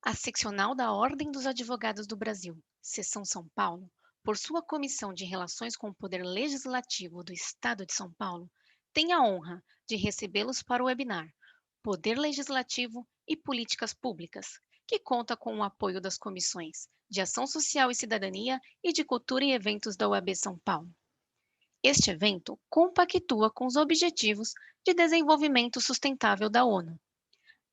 A seccional da Ordem dos Advogados do Brasil, Seção São Paulo, por sua Comissão de Relações com o Poder Legislativo do Estado de São Paulo, tem a honra de recebê-los para o webinar Poder Legislativo e Políticas Públicas, que conta com o apoio das comissões de Ação Social e Cidadania e de Cultura e Eventos da UAB São Paulo. Este evento compactua com os Objetivos de Desenvolvimento Sustentável da ONU.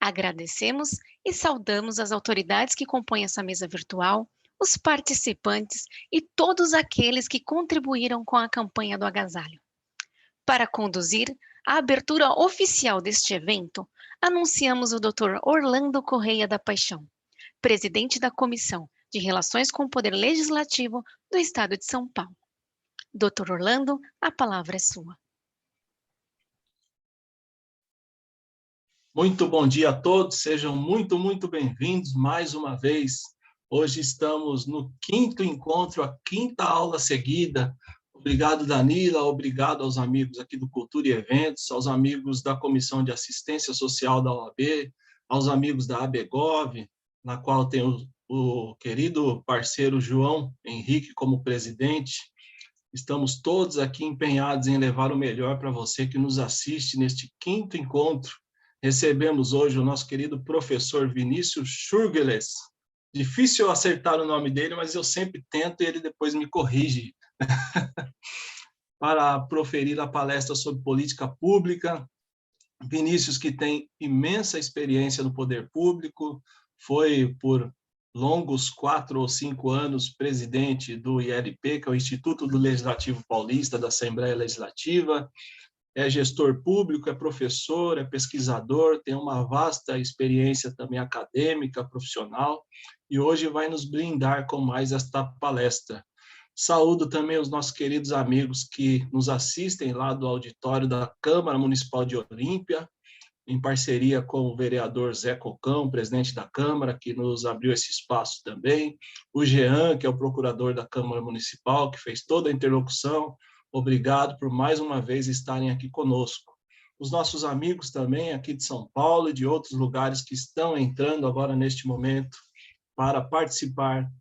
Agradecemos e saudamos as autoridades que compõem essa mesa virtual, os participantes e todos aqueles que contribuíram com a campanha do agasalho. Para conduzir a abertura oficial deste evento, anunciamos o Dr. Orlando Correia da Paixão, presidente da Comissão de Relações com o Poder Legislativo do Estado de São Paulo. Dr. Orlando, a palavra é sua. Muito bom dia a todos, sejam muito bem-vindos mais uma vez. Hoje estamos no quinto encontro, a quinta aula seguida. Obrigado, Danila, obrigado aos amigos aqui do Cultura e Eventos, aos amigos da Comissão de Assistência Social da OAB, aos amigos da ABGov, na qual tem o querido parceiro João Henrique como presidente. Estamos todos aqui empenhados em levar o melhor para você que nos assiste neste quinto encontro. Recebemos hoje o nosso querido professor Vinícius Schurgeles. Difícil eu acertar o nome dele, mas eu sempre tento e ele depois me corrige. Para proferir a palestra sobre política pública. Vinícius, que tem imensa experiência no poder público, foi por longos 4 ou 5 anos presidente do ILP, que é o Instituto do Legislativo Paulista, da Assembleia Legislativa, é gestor público, é professor, é pesquisador, tem uma vasta experiência também acadêmica, profissional, e hoje vai nos brindar com mais esta palestra. Saúdo também os nossos queridos amigos que nos assistem lá do auditório da Câmara Municipal de Olímpia, em parceria com o vereador Zé Cocão, presidente da Câmara, que nos abriu esse espaço também, o Jean, que é o procurador da Câmara Municipal, que fez toda a interlocução. Obrigado por mais uma vez estarem aqui conosco. Os nossos amigos também aqui de São Paulo e de outros lugares que estão entrando agora neste momento para participar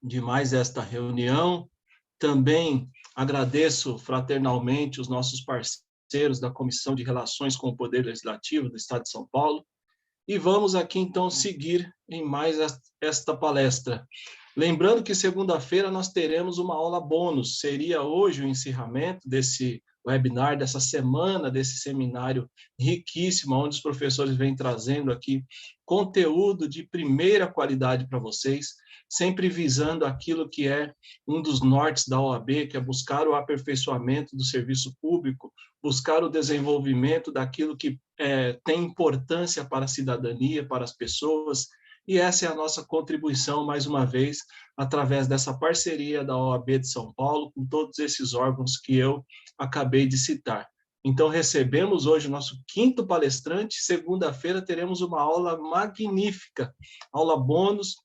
de mais esta reunião. Também agradeço fraternalmente os nossos parceiros da Comissão de Relações com o Poder Legislativo do Estado de São Paulo. E vamos aqui, então, seguir em mais esta palestra. Lembrando que segunda-feira nós teremos uma aula bônus, seria hoje o encerramento desse webinar, dessa semana, desse seminário riquíssimo, onde os professores vêm trazendo aqui conteúdo de primeira qualidade para vocês, sempre visando aquilo que é um dos nortes da OAB, que é buscar o aperfeiçoamento do serviço público, buscar o desenvolvimento daquilo que tem importância para a cidadania, para as pessoas, e essa é a nossa contribuição, mais uma vez, através dessa parceria da OAB de São Paulo, com todos esses órgãos que eu acabei de citar. Então, recebemos hoje o nosso quinto palestrante, segunda-feira teremos uma aula magnífica, aula bônus,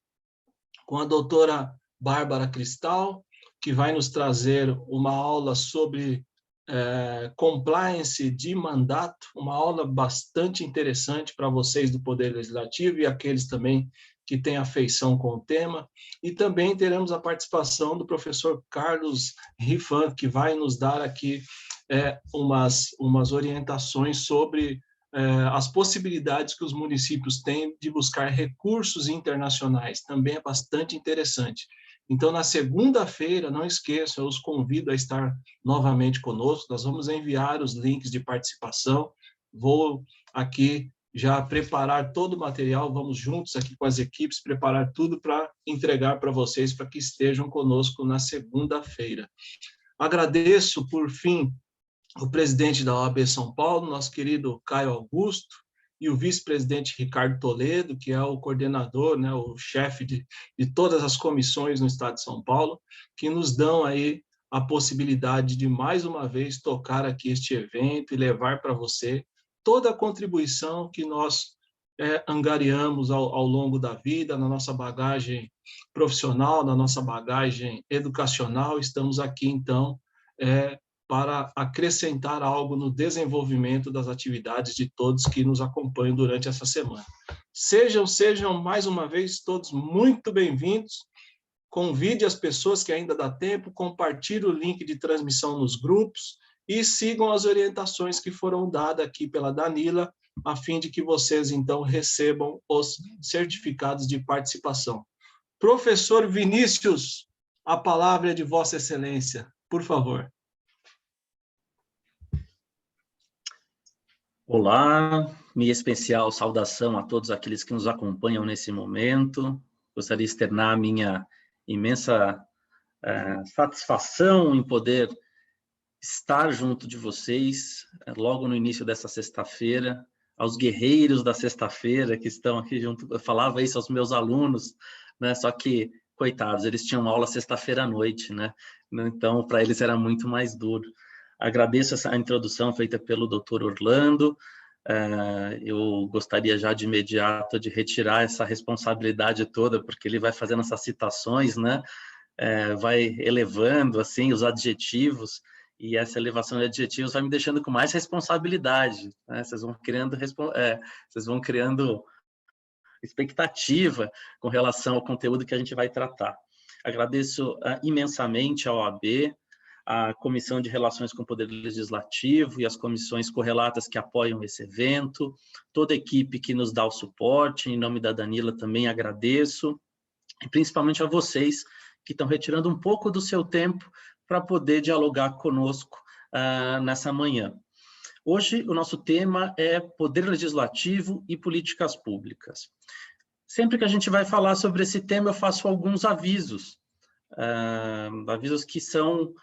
com a doutora Bárbara Cristal, que vai nos trazer uma aula sobre compliance de mandato, uma aula bastante interessante para vocês do Poder Legislativo e aqueles também que têm afeição com o tema. E também teremos a participação do professor Carlos Rifan, que vai nos dar aqui umas orientações sobre as possibilidades que os municípios têm de buscar recursos internacionais. Também é bastante interessante. Então, na segunda-feira, não esqueçam, eu os convido a estar novamente conosco, nós vamos enviar os links de participação, vou aqui já preparar todo o material, vamos juntos aqui com as equipes, preparar tudo para entregar para vocês, para que estejam conosco na segunda-feira. Agradeço, por fim, o presidente da OAB São Paulo, nosso querido Caio Augusto, e o vice-presidente Ricardo Toledo, que é o coordenador, né, o chefe de todas as comissões no Estado de São Paulo, que nos dão aí a possibilidade de, mais uma vez, tocar aqui este evento e levar para você toda a contribuição que nós angariamos ao longo da vida, na nossa bagagem profissional, na nossa bagagem educacional. Estamos aqui, então, para acrescentar algo no desenvolvimento das atividades de todos que nos acompanham durante essa semana. Sejam mais uma vez todos muito bem-vindos. Convide as pessoas que ainda dá tempo, compartilhe o link de transmissão nos grupos e sigam as orientações que foram dadas aqui pela Danila, a fim de que vocês, então, recebam os certificados de participação. Professor Vinícius, a palavra é de Vossa Excelência, por favor. Olá, minha especial saudação a todos aqueles que nos acompanham nesse momento. Gostaria de externar a minha imensa satisfação em poder estar junto de vocês logo no início dessa sexta-feira, aos guerreiros da sexta-feira que estão aqui junto. Eu falava isso aos meus alunos, né? Só que, coitados, eles tinham aula sexta-feira à noite, né? Então, para eles era muito mais duro. Agradeço essa introdução feita pelo Dr. Orlando. Eu gostaria já de imediato de retirar essa responsabilidade toda, porque ele vai fazendo essas citações, né? Vai elevando assim os adjetivos, e essa elevação de adjetivos vai me deixando com mais responsabilidade, né? Vocês vão criando expectativa com relação ao conteúdo que a gente vai tratar. Agradeço imensamente à OAB, a Comissão de Relações com o Poder Legislativo e as comissões correlatas que apoiam esse evento, toda a equipe que nos dá o suporte, em nome da Danila também agradeço, e principalmente a vocês que estão retirando um pouco do seu tempo para poder dialogar conosco nessa manhã. Hoje o nosso tema é Poder Legislativo e Políticas Públicas. Sempre que a gente vai falar sobre esse tema, eu faço alguns avisos, avisos que são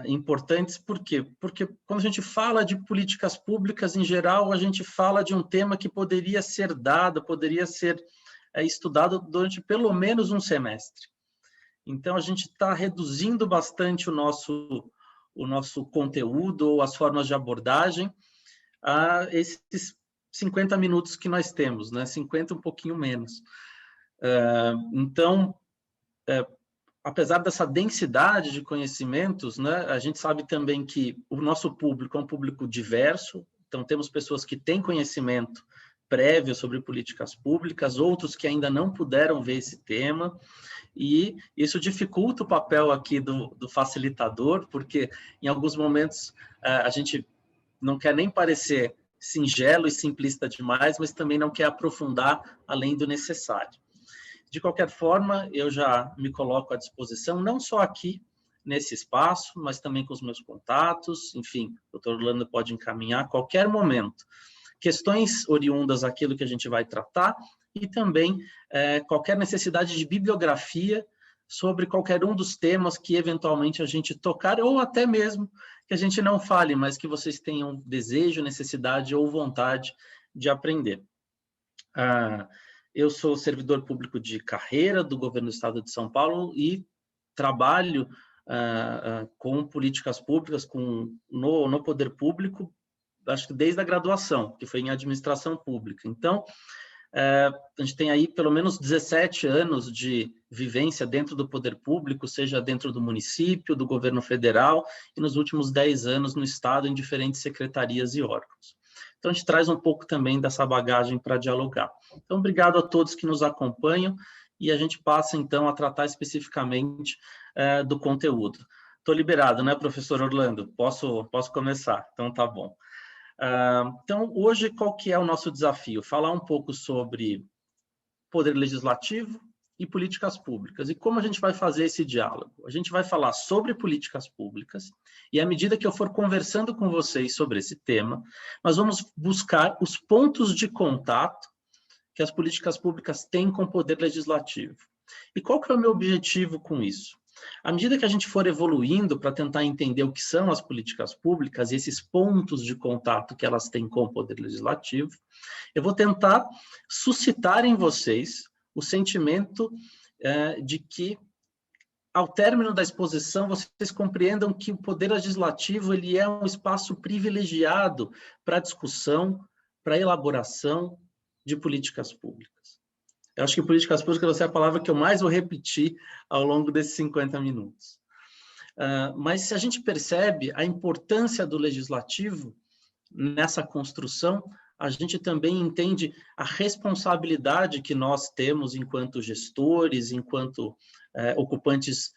importantes. Por quê? Porque quando a gente fala de políticas públicas, em geral, a gente fala de um tema que poderia ser dado, poderia ser estudado durante pelo menos um semestre. Então, a gente está reduzindo bastante o nosso conteúdo ou as formas de abordagem a esses 50 minutos que nós temos, né? 50, um pouquinho menos. Então, apesar dessa densidade de conhecimentos, né, a gente sabe também que o nosso público é um público diverso, então temos pessoas que têm conhecimento prévio sobre políticas públicas, outros que ainda não puderam ver esse tema, e isso dificulta o papel aqui do facilitador, porque em alguns momentos a gente não quer nem parecer singelo e simplista demais, mas também não quer aprofundar além do necessário. De qualquer forma, eu já me coloco à disposição, não só aqui nesse espaço, mas também com os meus contatos, enfim, o Dr. Orlando pode encaminhar a qualquer momento questões oriundas daquilo que a gente vai tratar e também qualquer necessidade de bibliografia sobre qualquer um dos temas que eventualmente a gente tocar, ou até mesmo que a gente não fale, mas que vocês tenham desejo, necessidade ou vontade de aprender. Eu sou servidor público de carreira do governo do estado de São Paulo e trabalho com políticas públicas no poder público, acho que desde a graduação, que foi em administração pública. Então, a gente tem aí pelo menos 17 anos de vivência dentro do poder público, seja dentro do município, do governo federal, e nos últimos 10 anos no estado, em diferentes secretarias e órgãos. Então, a gente traz um pouco também dessa bagagem para dialogar. Então, obrigado a todos que nos acompanham, e a gente passa, então, a tratar especificamente do conteúdo. Estou liberado, né, professor Orlando? Posso começar? Então, tá bom. Então, hoje, qual que é o nosso desafio? Falar um pouco sobre poder legislativo e políticas públicas. E como a gente vai fazer esse diálogo? A gente vai falar sobre políticas públicas, e à medida que eu for conversando com vocês sobre esse tema, nós vamos buscar os pontos de contato que as políticas públicas têm com o poder legislativo. E qual que é o meu objetivo com isso? À medida que a gente for evoluindo para tentar entender o que são as políticas públicas e esses pontos de contato que elas têm com o poder legislativo, eu vou tentar suscitar em vocês o sentimento de que, ao término da exposição, vocês compreendam que o poder legislativo ele é um espaço privilegiado para discussão, para elaboração de políticas públicas. Eu acho que políticas públicas vai ser a palavra que eu mais vou repetir ao longo desses 50 minutos. mas a gente percebe a importância do legislativo nessa construção, a gente também entende a responsabilidade que nós temos enquanto gestores, enquanto ocupantes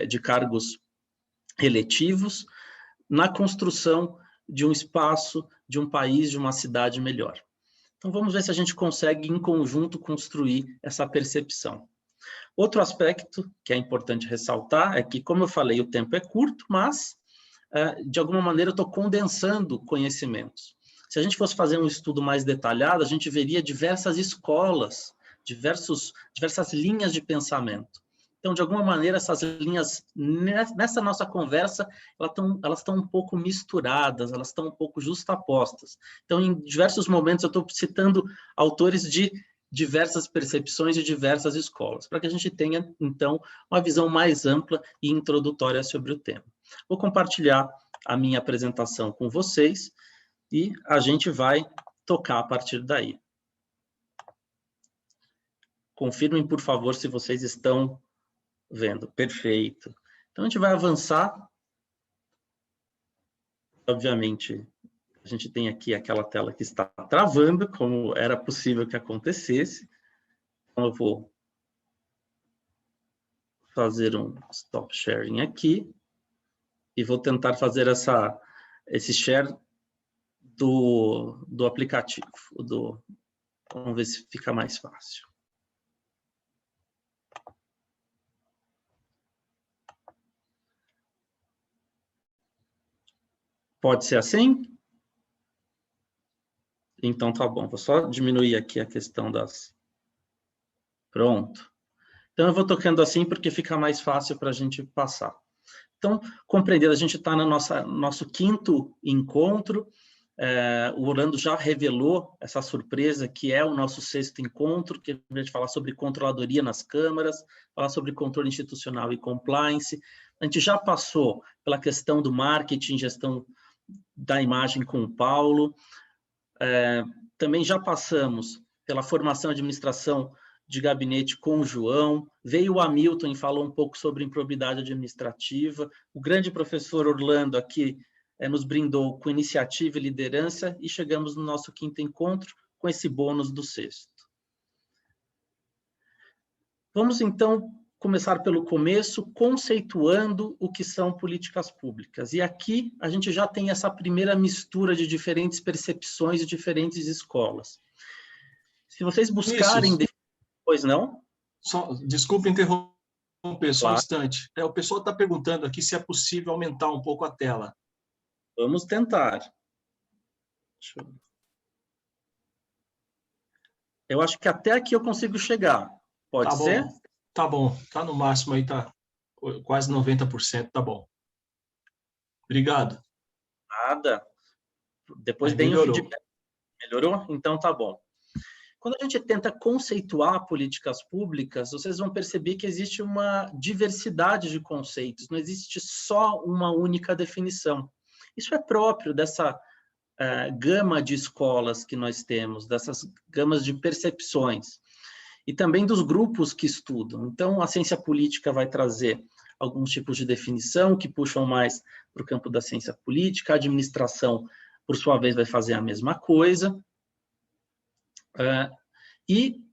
de cargos eletivos, na construção de um espaço, de um país, de uma cidade melhor. Então, vamos ver se a gente consegue, em conjunto, construir essa percepção. Outro aspecto que é importante ressaltar é que, como eu falei, o tempo é curto, mas, de alguma maneira, eu estou condensando conhecimentos. Se a gente fosse fazer um estudo mais detalhado, a gente veria diversas escolas, diversas linhas de pensamento. Então, de alguma maneira, essas linhas, nessa nossa conversa, elas estão um pouco misturadas, elas estão um pouco justapostas. Então, em diversos momentos, eu estou citando autores de diversas percepções de diversas escolas, para que a gente tenha, então, uma visão mais ampla e introdutória sobre o tema. Vou compartilhar a minha apresentação com vocês e a gente vai tocar a partir daí. Confirmem, por favor, se vocês estão vendo. Perfeito. Então, a gente vai avançar. Obviamente, a gente tem aqui aquela tela que está travando, como era possível que acontecesse. Então, eu vou fazer um stop sharing aqui e vou tentar fazer esse share do aplicativo. Vamos ver se fica mais fácil. Pode ser assim? Então, tá bom. Vou só diminuir aqui a questão das... Pronto. Então, eu vou tocando assim porque fica mais fácil para a gente passar. Então, compreender, a gente está no nosso 5º encontro. O Orlando já revelou essa surpresa que é o nosso 6º encontro, que a gente fala sobre controladoria nas câmaras, falar sobre controle institucional e compliance. A gente já passou pela questão do marketing, gestão da imagem com o Paulo. Também já passamos pela formação e administração de gabinete com o João. Veio o Hamilton e falou um pouco sobre improbidade administrativa. O grande professor Orlando aqui nos brindou com iniciativa e liderança e chegamos no nosso 5º encontro com esse bônus do 6º. Vamos, então, começar pelo começo, conceituando o que são políticas públicas. E aqui a gente já tem essa primeira mistura de diferentes percepções de diferentes escolas. Se vocês buscarem... Pois não? Desculpe interromper, só um Claro. instante. O pessoal está perguntando aqui se é possível aumentar um pouco a tela. Vamos tentar. Eu acho que até aqui eu consigo chegar. Pode ser? Tá bom. Tá no máximo aí, tá quase 90%, tá bom. Obrigado. Nada. Depois Aí deem o melhorou. feedback. Melhorou? Então tá bom. Quando a gente tenta conceituar políticas públicas, vocês vão perceber que existe uma diversidade de conceitos, não existe só uma única definição. Isso é próprio dessa gama de escolas que nós temos, dessas gamas de percepções, e também dos grupos que estudam. Então, a ciência política vai trazer alguns tipos de definição que puxam mais para o campo da ciência política, a administração, por sua vez, vai fazer a mesma coisa. E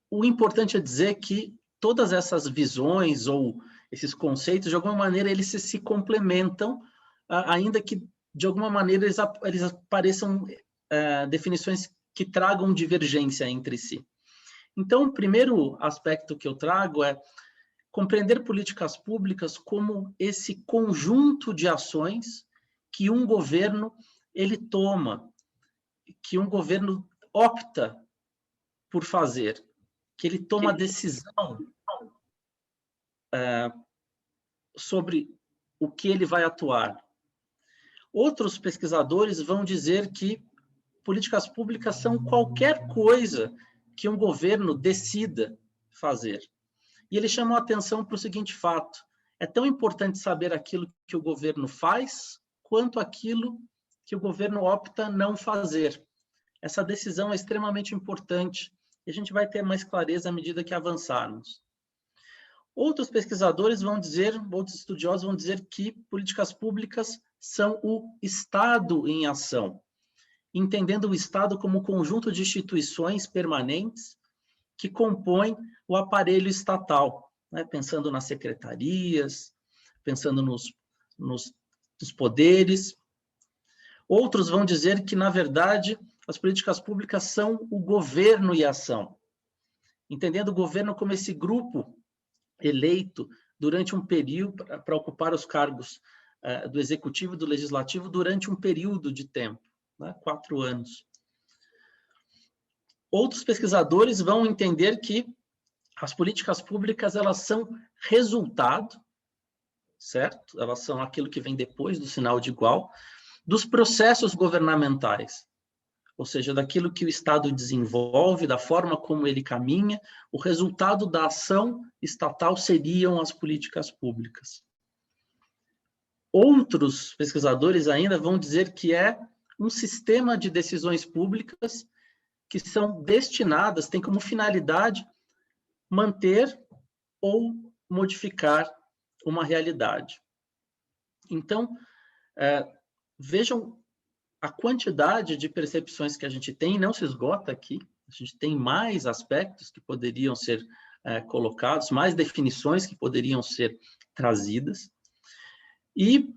o importante é dizer que todas essas visões ou esses conceitos, de alguma maneira, eles se complementam, ainda que, de alguma maneira, eles pareçam definições que tragam divergência entre si. Então, o primeiro aspecto que eu trago é compreender políticas públicas como esse conjunto de ações que um governo ele toma, que um governo opta por fazer, que ele toma a decisão sobre o que ele vai atuar. Outros pesquisadores vão dizer que políticas públicas são qualquer coisa que um governo decida fazer. E eles chamam a atenção para o seguinte fato: é tão importante saber aquilo que o governo faz, quanto aquilo que o governo opta não fazer. Essa decisão é extremamente importante e a gente vai ter mais clareza à medida que avançarmos. Outros pesquisadores vão dizer, outros estudiosos vão dizer que políticas públicas são o Estado em ação, entendendo o Estado como conjunto de instituições permanentes que compõem o aparelho estatal, né? Pensando nas secretarias, pensando nos poderes. Outros vão dizer que, na verdade, as políticas públicas são o governo em ação, entendendo o governo como esse grupo eleito durante um período para ocupar os cargos do executivo e do legislativo durante um período de tempo, né? 4 anos. Outros pesquisadores vão entender que as políticas públicas, elas são resultado, certo? Elas são aquilo que vem depois do sinal de igual, dos processos governamentais, ou seja, daquilo que o Estado desenvolve, da forma como ele caminha, o resultado da ação estatal seriam as políticas públicas. Outros pesquisadores ainda vão dizer que é um sistema de decisões públicas que são destinadas, têm como finalidade manter ou modificar uma realidade. Então, vejam a quantidade de percepções que a gente tem, não se esgota aqui, a gente tem mais aspectos que poderiam ser colocados, mais definições que poderiam ser trazidas. E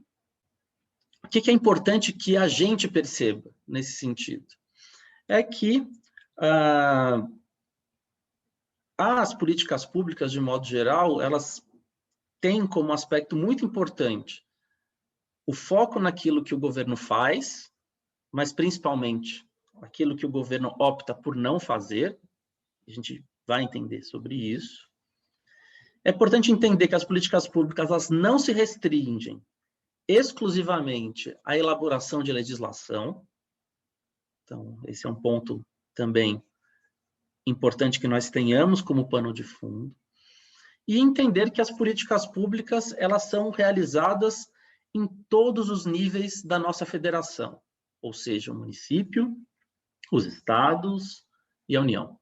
o que é importante que a gente perceba nesse sentido? É que as políticas públicas, de modo geral, elas têm como aspecto muito importante o foco naquilo que o governo faz, mas principalmente aquilo que o governo opta por não fazer. A gente vai entender sobre isso. É importante entender que as políticas públicas, elas não se restringem exclusivamente à elaboração de legislação. Então, esse é um ponto também importante que nós tenhamos como pano de fundo. E entender que as políticas públicas, elas são realizadas em todos os níveis da nossa federação, ou seja, o município, os estados e a União.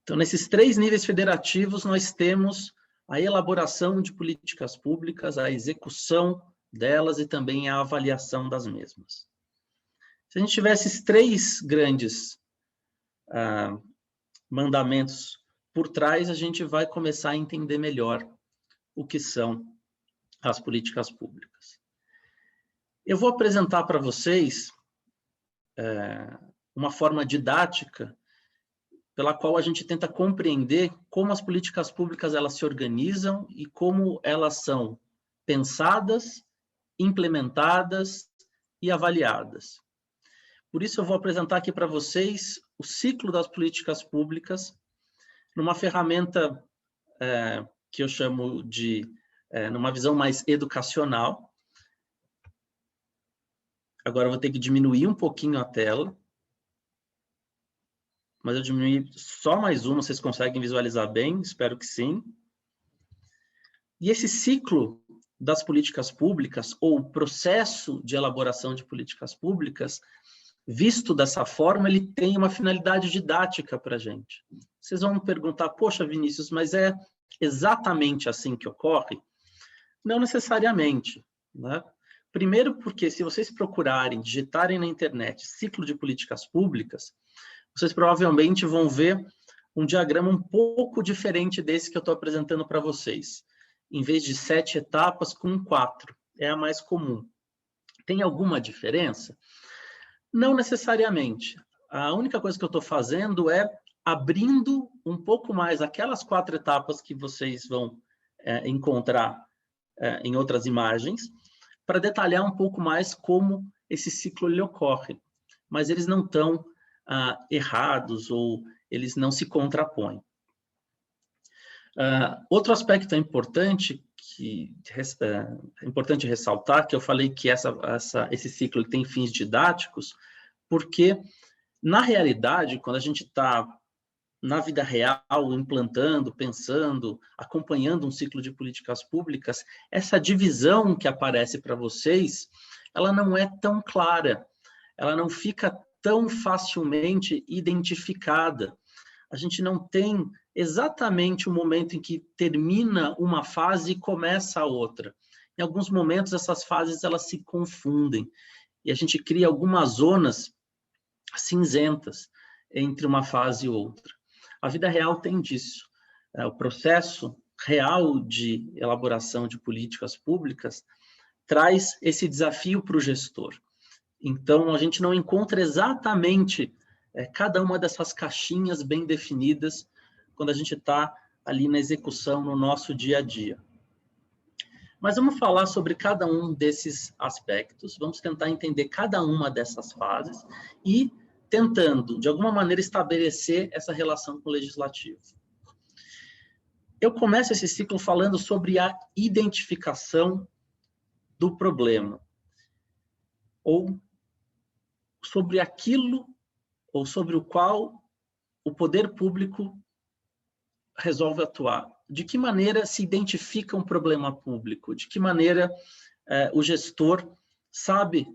Então, nesses 3 níveis federativos, nós temos a elaboração de políticas públicas, a execução delas e também a avaliação das mesmas. Se a gente tivesse esses 3 grandes mandamentos por trás, a gente vai começar a entender melhor o que são as políticas públicas. Eu vou apresentar para vocês uma forma didática pela qual a gente tenta compreender como as políticas públicas elas se organizam e como elas são pensadas, implementadas e avaliadas. Por isso eu vou apresentar aqui para vocês o ciclo das políticas públicas numa ferramenta que eu chamo de, numa visão mais educacional. Agora eu vou ter que diminuir um pouquinho a tela. Mas eu diminui só mais uma, vocês conseguem visualizar bem? Espero que sim. E esse ciclo das políticas públicas, ou processo de elaboração de políticas públicas, visto dessa forma, ele tem uma finalidade didática para a gente. Vocês vão me perguntar, poxa, Vinícius, mas é exatamente assim que ocorre? Não necessariamente, né? Primeiro porque, se vocês procurarem, digitarem na internet ciclo de políticas públicas, vocês provavelmente vão ver um diagrama um pouco diferente desse que eu estou apresentando para vocês. Em vez de 7 etapas, com 4. É a mais comum. Tem alguma diferença? Não necessariamente. A única coisa que eu estou fazendo é abrindo um pouco mais aquelas 4 etapas que vocês vão encontrar em outras imagens, para detalhar um pouco mais como esse ciclo ele ocorre. Mas eles não estão errados ou eles não se contrapõem. Outro aspecto importante é importante ressaltar, que eu falei que esse ciclo tem fins didáticos, porque, na realidade, quando a gente está na vida real, implantando, pensando, acompanhando um ciclo de políticas públicas, essa divisão que aparece para vocês, ela não é tão clara, ela não fica tão facilmente identificada, a gente não tem exatamente o momento em que termina uma fase e começa a outra. Em alguns momentos, essas fases elas se confundem e a gente cria algumas zonas cinzentas entre uma fase e outra. A vida real tem disso. O processo real de elaboração de políticas públicas traz esse desafio para o gestor. Então, a gente não encontra exatamente cada uma dessas caixinhas bem definidas quando a gente está ali na execução, no nosso dia a dia. Mas vamos falar sobre cada um desses aspectos, vamos tentar entender cada uma dessas fases e tentando, de alguma maneira, estabelecer essa relação com o legislativo. Eu começo esse ciclo falando sobre a identificação do problema, ou sobre aquilo, ou sobre o qual o poder público resolve atuar. De que maneira se identifica um problema público? De que maneira o gestor sabe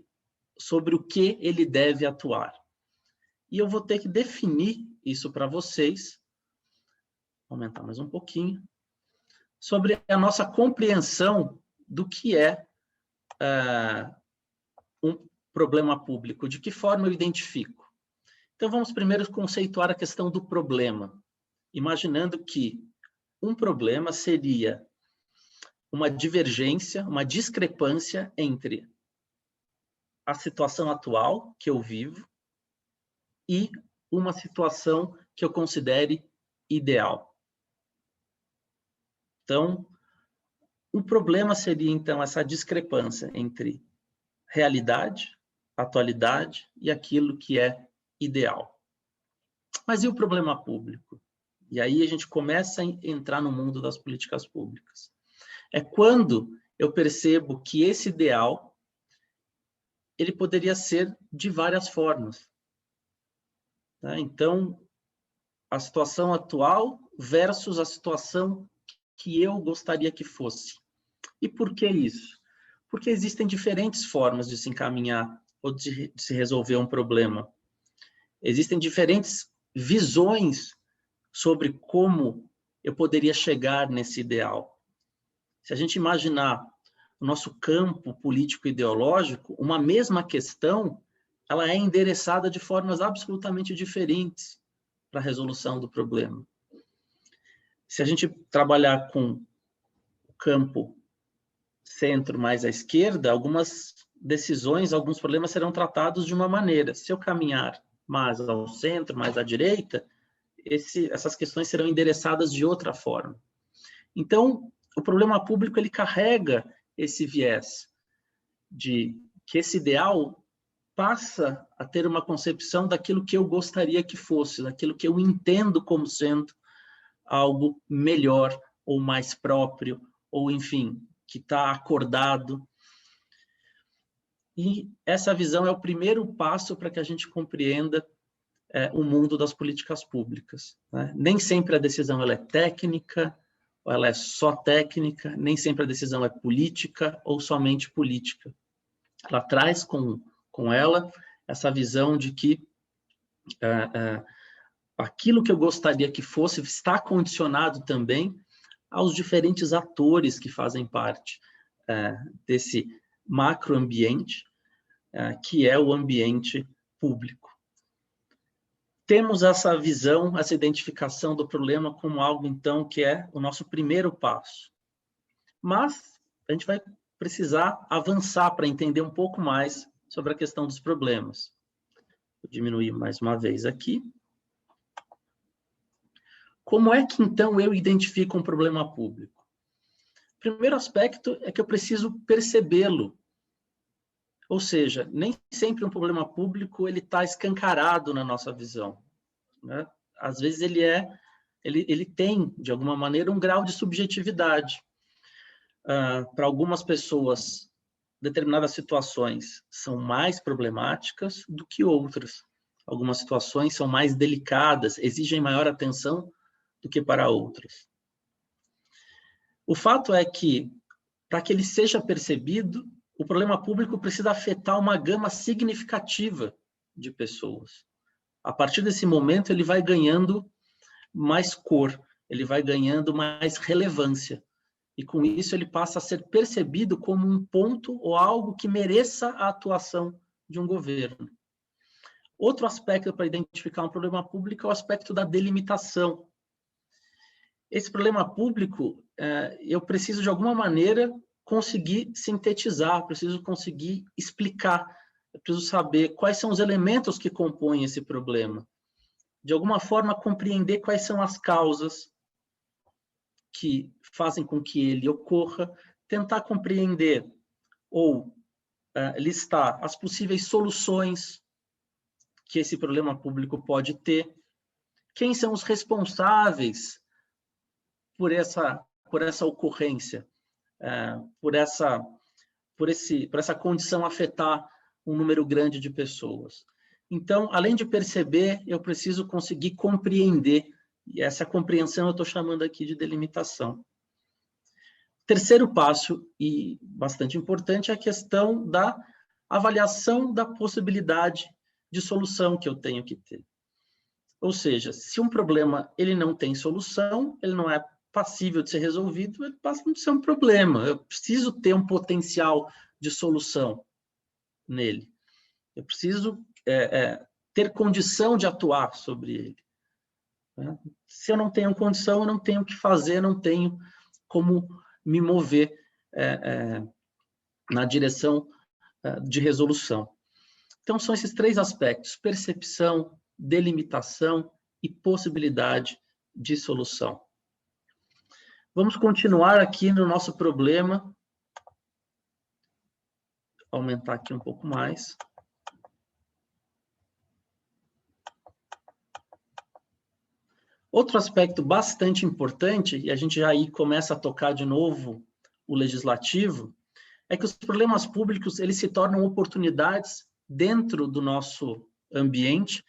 sobre o que ele deve atuar? E eu vou ter que definir isso para vocês, vou aumentar mais um pouquinho, sobre a nossa compreensão do que é um problema público, de que forma eu identifico. Então, vamos primeiro conceituar a questão do problema, imaginando que um problema seria uma divergência, uma discrepância entre a situação atual que eu vivo e uma situação que eu considere ideal. Então, o problema seria, então, essa discrepância entre realidade, atualidade e aquilo que é ideal. Mas e o problema público? E aí a gente começa a entrar no mundo das políticas públicas. É quando eu percebo que esse ideal, ele poderia ser de várias formas. Tá? Então, a situação atual versus a situação que eu gostaria que fosse. E por que isso? Porque existem diferentes formas de se encaminhar ou de se resolver um problema. Existem diferentes visões sobre como eu poderia chegar nesse ideal. Se a gente imaginar o nosso campo político-ideológico, uma mesma questão, ela é endereçada de formas absolutamente diferentes para a resolução do problema. Se a gente trabalhar com o campo centro mais à esquerda, algumas decisões, alguns problemas serão tratados de uma maneira. Se eu caminhar mais ao centro, mais à direita, essas questões serão endereçadas de outra forma. Então, o problema público ele carrega esse viés de que esse ideal passa a ter uma concepção daquilo que eu gostaria que fosse, daquilo que eu entendo como sendo algo melhor ou mais próprio, ou enfim, que está acordado. E essa visão é o primeiro passo para que a gente compreenda o mundo das políticas públicas. Né? Nem sempre a decisão ela é técnica, ou ela é só técnica, nem sempre a decisão é política ou somente política. Ela traz com ela essa visão de que aquilo que eu gostaria que fosse está condicionado também aos diferentes atores que fazem parte desse macroambiente, que é o ambiente público. Temos essa visão, essa identificação do problema como algo, então, que é o nosso primeiro passo. Mas a gente vai precisar avançar para entender um pouco mais sobre a questão dos problemas. Vou diminuir mais uma vez aqui. Como é que, então, eu identifico um problema público? O primeiro aspecto é que eu preciso percebê-lo. Ou seja, nem sempre um problema público ele está escancarado na nossa visão. Né? Às vezes ele tem, de alguma maneira, um grau de subjetividade. Para algumas pessoas, determinadas situações são mais problemáticas do que outras. Algumas situações são mais delicadas, exigem maior atenção do que para outras. O fato é que, para que ele seja percebido, o problema público precisa afetar uma gama significativa de pessoas. A partir desse momento, ele vai ganhando mais cor, ele vai ganhando mais relevância. E com isso ele passa a ser percebido como um ponto ou algo que mereça a atuação de um governo. Outro aspecto para identificar um problema público é o aspecto da delimitação. Esse problema público, eu preciso de alguma maneira conseguir sintetizar, preciso conseguir explicar, eu preciso saber quais são os elementos que compõem esse problema. De alguma forma, compreender quais são as causas que fazem com que ele ocorra, tentar compreender ou listar as possíveis soluções que esse problema público pode ter, quem são os responsáveis por essa ocorrência, por essa condição afetar um número grande de pessoas. Então, além de perceber, eu preciso conseguir compreender, e essa compreensão eu estou chamando aqui de delimitação. Terceiro passo, e bastante importante, é a questão da avaliação da possibilidade de solução que eu tenho que ter. Ou seja, se um problema ele não tem solução, ele não é passível de ser resolvido, ele passa a ser um problema. Eu preciso ter um potencial de solução nele. Eu preciso ter condição de atuar sobre ele. Né? Se eu não tenho condição, eu não tenho o que fazer, não tenho como me mover na direção de resolução. Então, são esses três aspectos: percepção, delimitação e possibilidade de solução. Vamos continuar aqui no nosso problema. Aumentar aqui um pouco mais. Outro aspecto bastante importante, e a gente já aí começa a tocar de novo o legislativo, é que os problemas públicos eles se tornam oportunidades dentro do nosso ambiente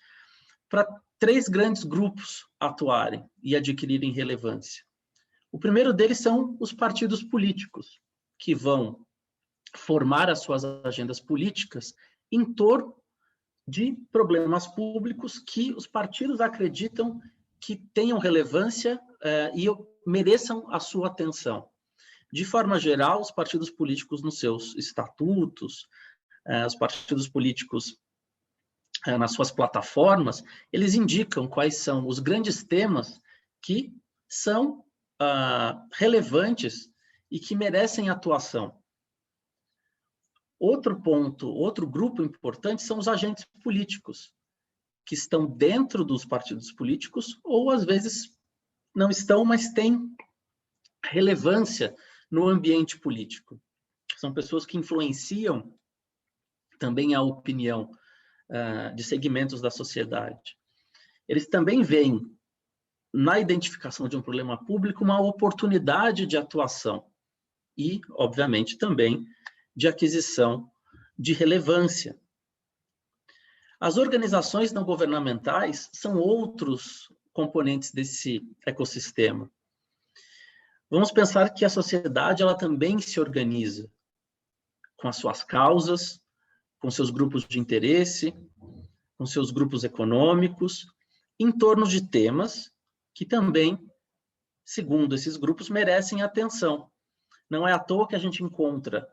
para três grandes grupos atuarem e adquirirem relevância. O primeiro deles são os partidos políticos, que vão formar as suas agendas políticas em torno de problemas públicos que os partidos acreditam que tenham relevância e mereçam a sua atenção. De forma geral, os partidos políticos nos seus estatutos, os partidos políticos nas suas plataformas, eles indicam quais são os grandes temas que são relevantes e que merecem atuação. Outro ponto, outro grupo importante são os agentes políticos, que estão dentro dos partidos políticos ou, às vezes, não estão, mas têm relevância no ambiente político. São pessoas que influenciam também a opinião de segmentos da sociedade. Eles também veem na identificação de um problema público uma oportunidade de atuação e, obviamente, também de aquisição de relevância. As organizações não governamentais são outros componentes desse ecossistema. Vamos pensar que a sociedade ela também se organiza com as suas causas, com seus grupos de interesse, com seus grupos econômicos, em torno de temas que também, segundo esses grupos, merecem atenção. Não é à toa que a gente encontra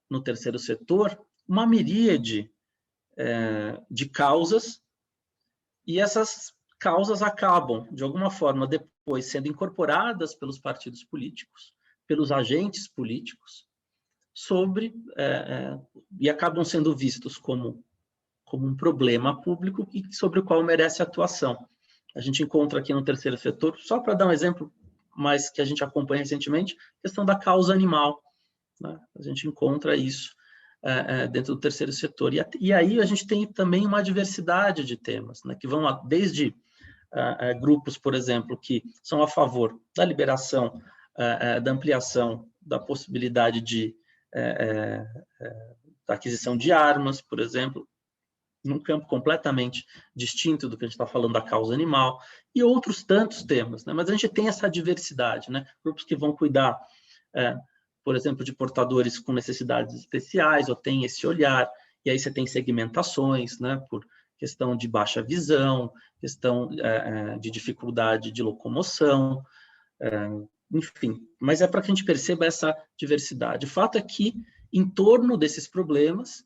no terceiro setor uma miríade de causas, e essas causas acabam, de alguma forma, depois sendo incorporadas pelos partidos políticos, pelos agentes políticos, e acabam sendo vistos como um problema público e sobre o qual merece atuação. A gente encontra aqui no terceiro setor, só para dar um exemplo, mas que a gente acompanha recentemente, a questão da causa animal. Né? A gente encontra isso dentro do terceiro setor. E aí a gente tem também uma diversidade de temas, né, que vão desde grupos, por exemplo, que são a favor da liberação, da ampliação da possibilidade da aquisição de armas, por exemplo, num campo completamente distinto do que a gente está falando da causa animal, e outros tantos temas, né? Mas a gente tem essa diversidade, né? Grupos que vão cuidar, por exemplo, de portadores com necessidades especiais, ou tem esse olhar, e aí você tem segmentações, né? Por questão de baixa visão, questão de dificuldade de locomoção, enfim. Mas é para que a gente perceba essa diversidade. O fato é que, em torno desses problemas,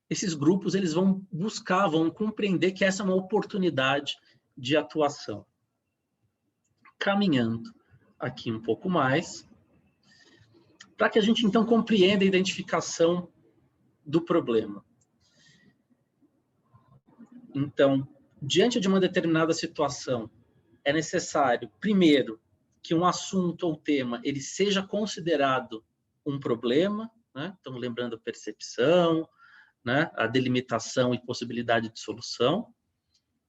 esses grupos eles vão buscar, vão compreender que essa é uma oportunidade de atuação. Caminhando aqui um pouco mais, para que a gente, então, compreenda a identificação do problema. Então, diante de uma determinada situação, é necessário, primeiro, que um assunto ou tema ele seja considerado um problema, né? Então, lembrando a percepção, né? A delimitação e possibilidade de solução.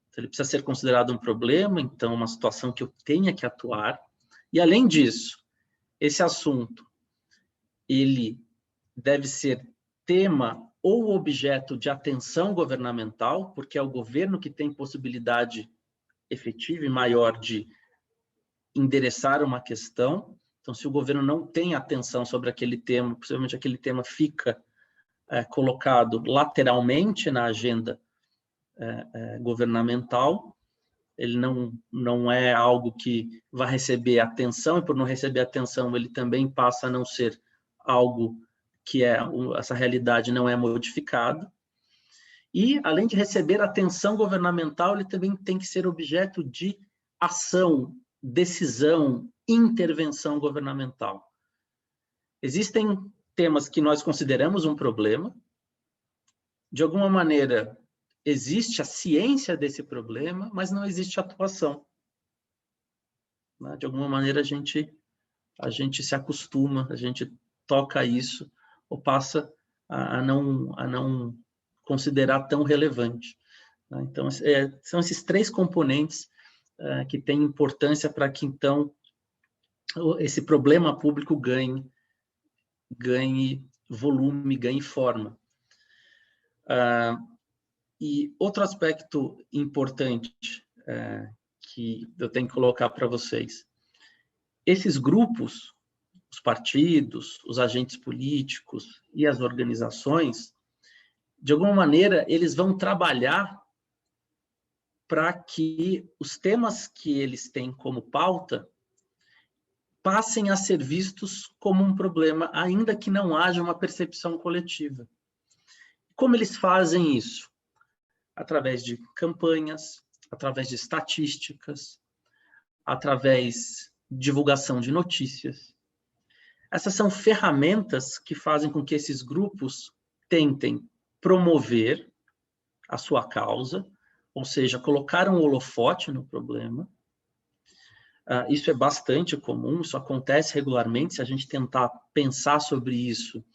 Então, ele precisa ser considerado um problema, então, uma situação que eu tenha que atuar. E, além disso, esse assunto ele deve ser tema ou objeto de atenção governamental, porque é o governo que tem possibilidade efetiva e maior de endereçar uma questão. Então, se o governo não tem atenção sobre aquele tema, possivelmente aquele tema fica colocado lateralmente na agenda governamental, ele não é algo que vai receber atenção, e por não receber atenção, ele também passa a não ser algo que essa realidade não é modificada. E, além de receber atenção governamental, ele também tem que ser objeto de ação, decisão, intervenção governamental. Existem temas que nós consideramos um problema, de alguma maneira existe a ciência desse problema, mas não existe atuação. De alguma maneira a gente se acostuma, a gente toca isso, ou passa a não considerar tão relevante. Então, são esses três componentes que têm importância para que, então, esse problema público ganhe volume, ganhe forma. E outro aspecto importante que eu tenho que colocar para vocês. Esses grupos, os partidos, os agentes políticos e as organizações, de alguma maneira, eles vão trabalhar para que os temas que eles têm como pauta passem a ser vistos como um problema, ainda que não haja uma percepção coletiva. Como eles fazem isso? Através de campanhas, através de estatísticas, através de divulgação de notícias. Essas são ferramentas que fazem com que esses grupos tentem promover a sua causa, ou seja, colocar um holofote no problema. Isso é bastante comum, isso acontece regularmente. Se a gente tentar pensar sobre isso,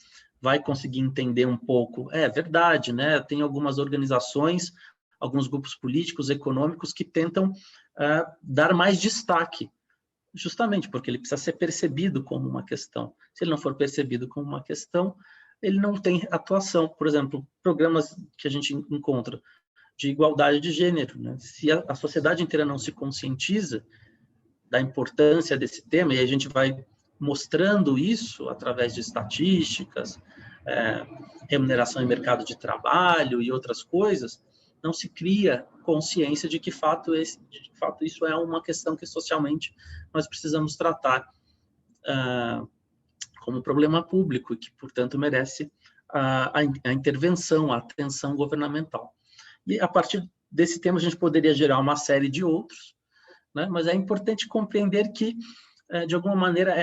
vai conseguir entender um pouco. É verdade, né? Tem algumas organizações, alguns grupos políticos, econômicos, que tentam dar mais destaque, justamente porque ele precisa ser percebido como uma questão. Se ele não for percebido como uma questão, ele não tem atuação. Por exemplo, programas que a gente encontra de igualdade de gênero, né? Se a sociedade inteira não se conscientiza da importância desse tema, e a gente vai mostrando isso através de estatísticas, remuneração em mercado de trabalho e outras coisas, não se cria consciência de que, de fato, isso é uma questão que socialmente nós precisamos tratar como problema público e que, portanto, merece a intervenção, a atenção governamental. E, a partir desse tema, a gente poderia gerar uma série de outros, né? Mas é importante compreender que, de alguma maneira,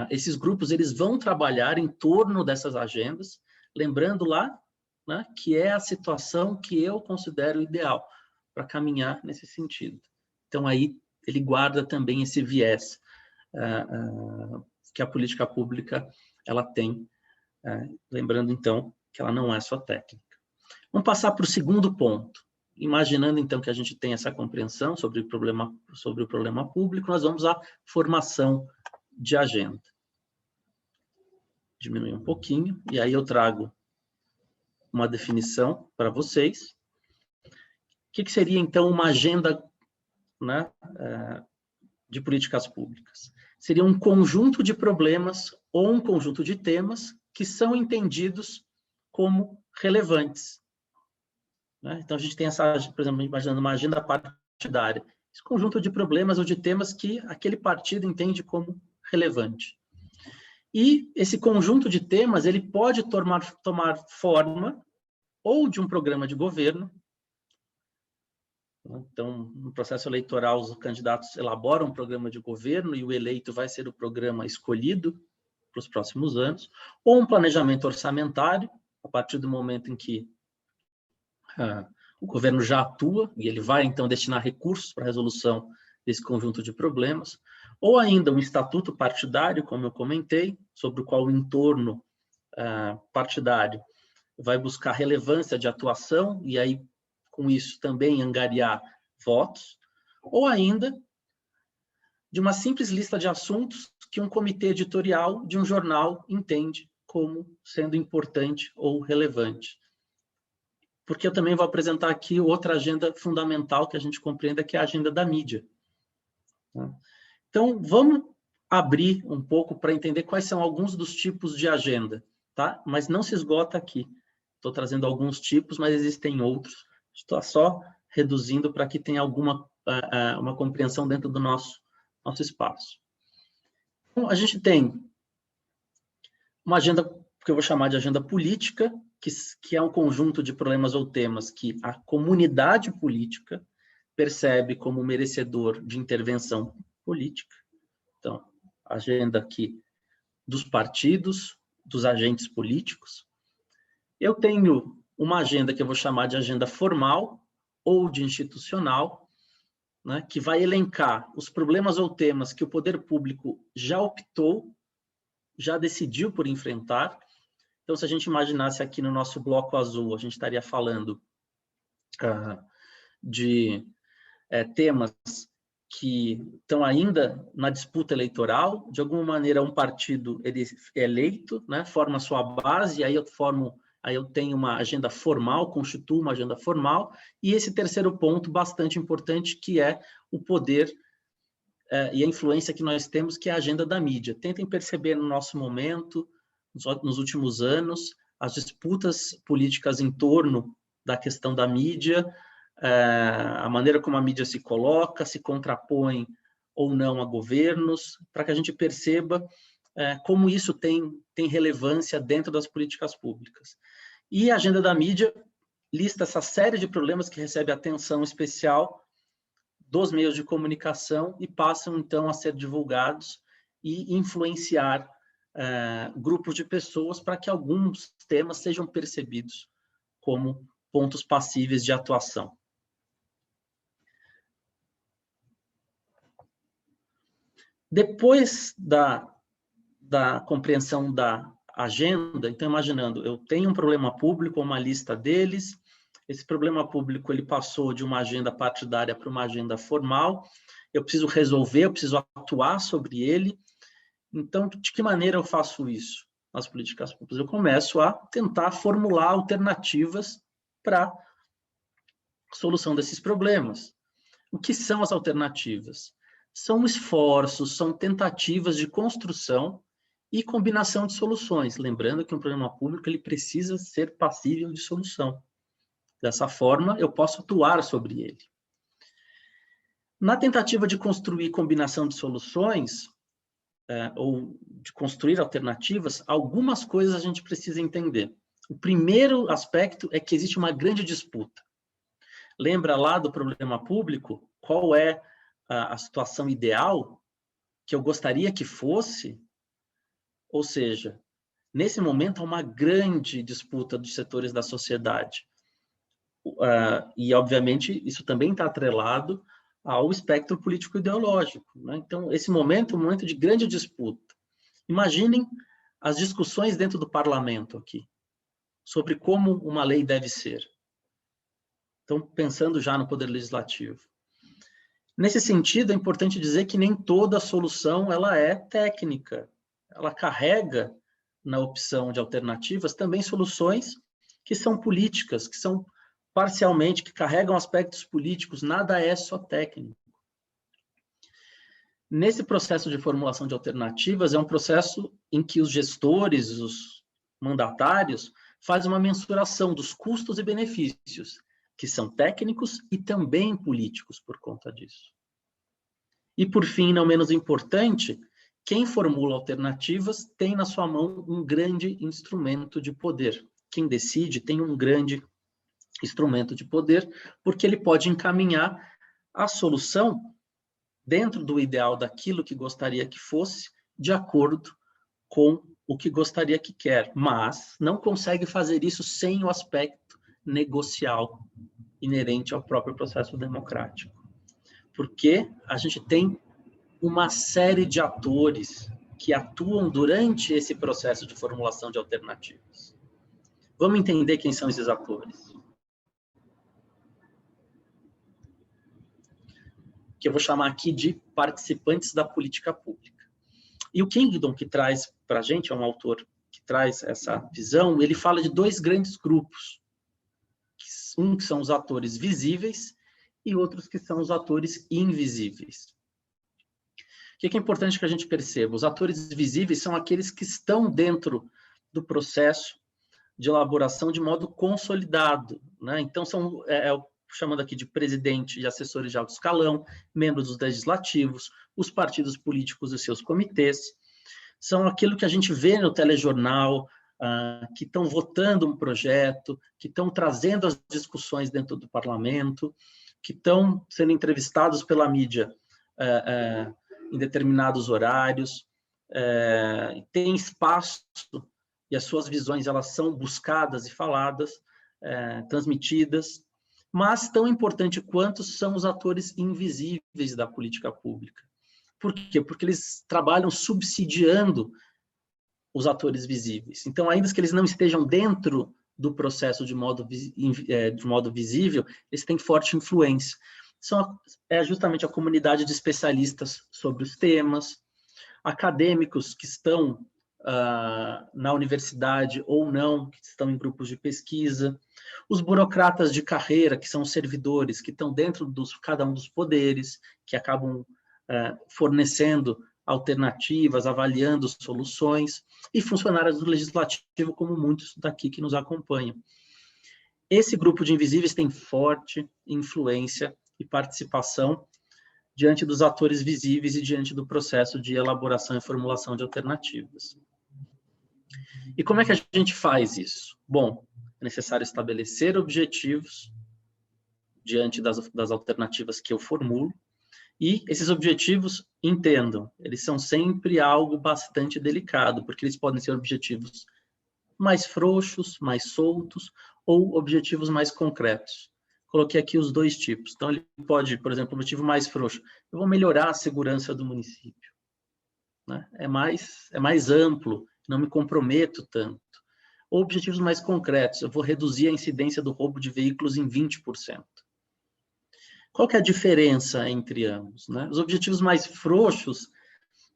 esses grupos eles vão trabalhar em torno dessas agendas, lembrando lá, né, que é a situação que eu considero ideal para caminhar nesse sentido. Então, aí, ele guarda também esse viés que a política pública ela tem, lembrando, então, que ela não é só técnica. Vamos passar para o segundo ponto. Imaginando, então, que a gente tem essa compreensão sobre o problema público, nós vamos à formação de agenda. Diminuir um pouquinho, e aí eu trago uma definição para vocês. O que seria, então, uma agenda, né, de políticas públicas? Seria um conjunto de problemas ou um conjunto de temas que são entendidos como relevantes. né? Então, a gente tem essa, por exemplo, imaginando uma agenda partidária, esse conjunto de problemas ou de temas que aquele partido entende como relevante. E esse conjunto de temas, ele pode tomar forma ou de um programa de governo. Então, no processo eleitoral, os candidatos elaboram um programa de governo e o eleito vai ser o programa escolhido para os próximos anos, ou um planejamento orçamentário, a partir do momento em que o governo já atua e ele vai, então, destinar recursos para a resolução desse conjunto de problemas, ou ainda um estatuto partidário, como eu comentei, sobre o qual o entorno partidário vai buscar relevância de atuação e aí, com isso, também angariar votos, ou ainda de uma simples lista de assuntos que um comitê editorial de um jornal entende como sendo importante ou relevante. Porque eu também vou apresentar aqui outra agenda fundamental que a gente compreenda, que é a agenda da mídia. Então, vamos abrir um pouco para entender quais são alguns dos tipos de agenda, tá? Mas não se esgota aqui. Estou trazendo alguns tipos, mas existem outros. Estou só reduzindo para que tenha alguma uma compreensão dentro do nosso espaço. Então, a gente tem uma agenda que eu vou chamar de agenda política, que é um conjunto de problemas ou temas que a comunidade política percebe como merecedor de intervenção política. Então, agenda aqui dos partidos, dos agentes políticos. Eu tenho uma agenda que eu vou chamar de agenda formal ou de institucional, né, que vai elencar os problemas ou temas que o poder público já optou, já decidiu por enfrentar. Então, se a gente imaginasse aqui no nosso bloco azul, a gente estaria falando de temas que estão ainda na disputa eleitoral. De alguma maneira, um partido ele é eleito, né, forma sua base, aí eu tenho uma agenda formal, constituo uma agenda formal, e esse terceiro ponto bastante importante, que é o poder e a influência que nós temos, que é a agenda da mídia. Tentem perceber no nosso momento, nos últimos anos, as disputas políticas em torno da questão da mídia, a maneira como a mídia se coloca, se contrapõe ou não a governos, para que a gente perceba como isso tem relevância dentro das políticas públicas. E a agenda da mídia lista essa série de problemas que recebe atenção especial dos meios de comunicação e passam, então, a ser divulgados e influenciar grupos de pessoas para que alguns temas sejam percebidos como pontos passíveis de atuação. Depois da compreensão da agenda, então, imaginando, eu tenho um problema público, uma lista deles, esse problema público ele passou de uma agenda partidária para uma agenda formal, eu preciso resolver, eu preciso atuar sobre ele. Então, de que maneira eu faço isso nas políticas públicas? Eu começo a tentar formular alternativas para a solução desses problemas. O que são as alternativas? São esforços, são tentativas de construção e combinação de soluções. Lembrando que um problema público ele precisa ser passível de solução. Dessa forma, eu posso atuar sobre ele. Na tentativa de construir combinação de soluções, ou de construir alternativas, algumas coisas a gente precisa entender. O primeiro aspecto é que existe uma grande disputa. Lembra lá do problema público? Qual é a situação ideal que eu gostaria que fosse? Ou seja, nesse momento há uma grande disputa dos setores da sociedade. E, obviamente, isso também está atrelado ao espectro político-ideológico, né? Então, esse momento é um momento de grande disputa. Imaginem as discussões dentro do parlamento aqui, sobre como uma lei deve ser. Então, pensando já no poder legislativo. Nesse sentido, é importante dizer que nem toda solução ela é técnica. Ela carrega, na opção de alternativas, também soluções que são políticas, que são parcialmente, que carregam aspectos políticos, nada é só técnico. Nesse processo de formulação de alternativas, é um processo em que os gestores, os mandatários, fazem uma mensuração dos custos e benefícios que são técnicos e também políticos por conta disso. E, por fim, não menos importante, quem formula alternativas tem na sua mão um grande instrumento de poder. Quem decide tem um grande instrumento de poder, porque ele pode encaminhar a solução dentro do ideal daquilo que gostaria que fosse, de acordo com o que gostaria que quer, mas não consegue fazer isso sem o aspecto negocial inerente ao próprio processo democrático. Porque a gente tem uma série de atores que atuam durante esse processo de formulação de alternativas. Vamos entender quem são esses atores. Que eu vou chamar aqui de participantes da política pública. E o Kingdon, que traz para a gente, é um autor que traz essa visão, ele fala de dois grandes grupos. Um que são os atores visíveis e outros que são os atores invisíveis. O que é importante que a gente perceba? Os atores visíveis são aqueles que estão dentro do processo de elaboração de modo consolidado, né? Então, são, chamando aqui de presidente e assessores de alto escalão, membros dos legislativos, os partidos políticos e seus comitês, são aquilo que a gente vê no telejornal, que estão votando um projeto, que estão trazendo as discussões dentro do parlamento, que estão sendo entrevistados pela mídia em determinados horários, tem espaço e as suas visões elas são buscadas e faladas, transmitidas, mas tão importante quanto são os atores invisíveis da política pública. Por quê? Porque eles trabalham subsidiando os atores visíveis. Então, ainda que eles não estejam dentro do processo de modo visível, eles têm forte influência. É justamente a comunidade de especialistas sobre os temas, acadêmicos que estão na universidade ou não, que estão em grupos de pesquisa, os burocratas de carreira, que são os servidores, que estão dentro de cada um dos poderes, que acabam fornecendo alternativas, avaliando soluções, e funcionários do legislativo, como muitos daqui que nos acompanham. Esse grupo de invisíveis tem forte influência e participação diante dos atores visíveis e diante do processo de elaboração e formulação de alternativas. E como é que a gente faz isso? Bom, é necessário estabelecer objetivos diante das alternativas que eu formulo, e esses objetivos, entendam, eles são sempre algo bastante delicado, porque eles podem ser objetivos mais frouxos, mais soltos, ou objetivos mais concretos. Coloquei aqui os dois tipos. Então, ele pode, por exemplo, o objetivo mais frouxo, eu vou melhorar a segurança do município. Né? É mais amplo, não me comprometo tanto. Ou objetivos mais concretos, eu vou reduzir a incidência do roubo de veículos em 20%. Qual que é a diferença entre ambos? Né? Os objetivos mais frouxos,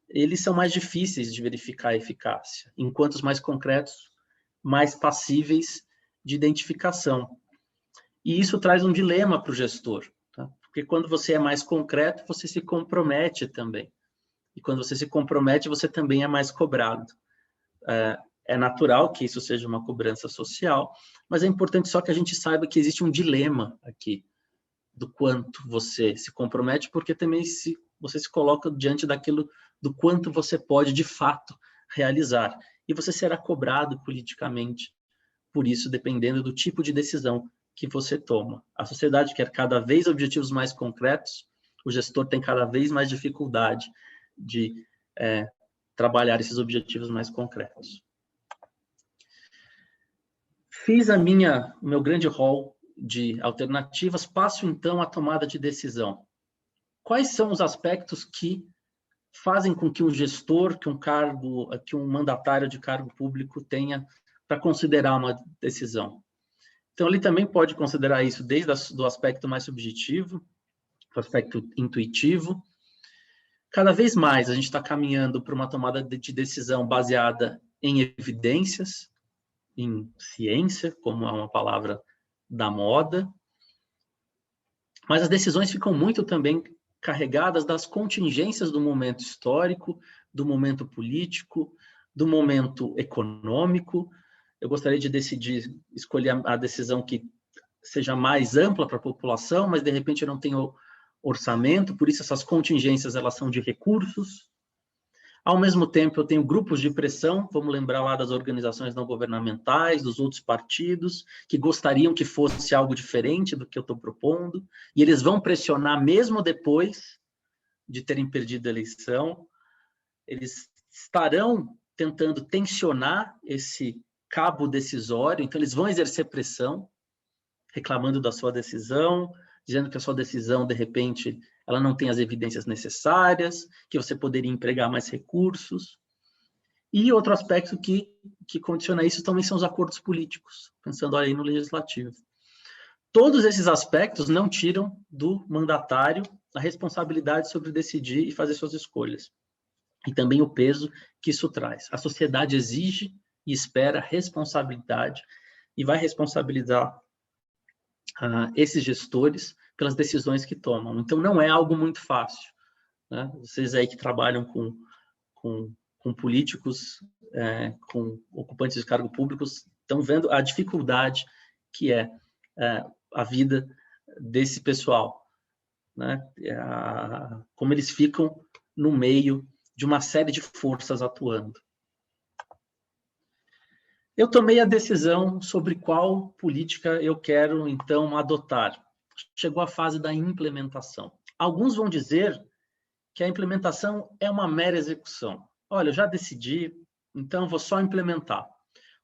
eles são mais difíceis de verificar a eficácia, enquanto os mais concretos, mais passíveis de identificação. E isso traz um dilema para o gestor, tá? Porque quando você é mais concreto, você se compromete também. E quando você se compromete, você também é mais cobrado. É natural que isso seja uma cobrança social, mas é importante só que a gente saiba que existe um dilema aqui, do quanto você se compromete, porque também você se coloca diante daquilo do quanto você pode, de fato, realizar. E você será cobrado politicamente por isso, dependendo do tipo de decisão que você toma. A sociedade quer cada vez objetivos mais concretos, o gestor tem cada vez mais dificuldade de trabalhar esses objetivos mais concretos. Fiz o meu grande rol de alternativas, passo então à tomada de decisão. Quais são os aspectos que fazem com que um gestor, que um mandatário de cargo público tenha para considerar uma decisão? Então, ele também pode considerar isso desde o aspecto mais subjetivo, o aspecto intuitivo. Cada vez mais a gente está caminhando para uma tomada de decisão baseada em evidências, em ciência, como é uma palavra da moda, mas as decisões ficam muito também carregadas das contingências do momento histórico, do momento político, do momento econômico. Eu gostaria de escolher a decisão que seja mais ampla para a população, mas de repente eu não tenho orçamento, por isso essas contingências elas são de recursos. Ao mesmo tempo, eu tenho grupos de pressão, vamos lembrar lá das organizações não governamentais, dos outros partidos, que gostariam que fosse algo diferente do que eu estou propondo, e eles vão pressionar mesmo depois de terem perdido a eleição, eles estarão tentando tensionar esse cabo decisório, então eles vão exercer pressão, reclamando da sua decisão, dizendo que a sua decisão, de repente, ela não tem as evidências necessárias, que você poderia empregar mais recursos. E outro aspecto que condiciona isso também são os acordos políticos, pensando aí no legislativo. Todos esses aspectos não tiram do mandatário a responsabilidade sobre decidir e fazer suas escolhas. E também o peso que isso traz. A sociedade exige e espera responsabilidade e vai responsabilizar esses gestores pelas decisões que tomam. Então, não é algo muito fácil, né? Vocês aí que trabalham com políticos, com ocupantes de cargos públicos, estão vendo a dificuldade que é a vida desse pessoal, né? Como eles ficam no meio de uma série de forças atuando. Eu tomei a decisão sobre qual política eu quero, então, adotar. Chegou a fase da implementação. Alguns vão dizer que a implementação é uma mera execução. Olha, eu já decidi, então vou só implementar.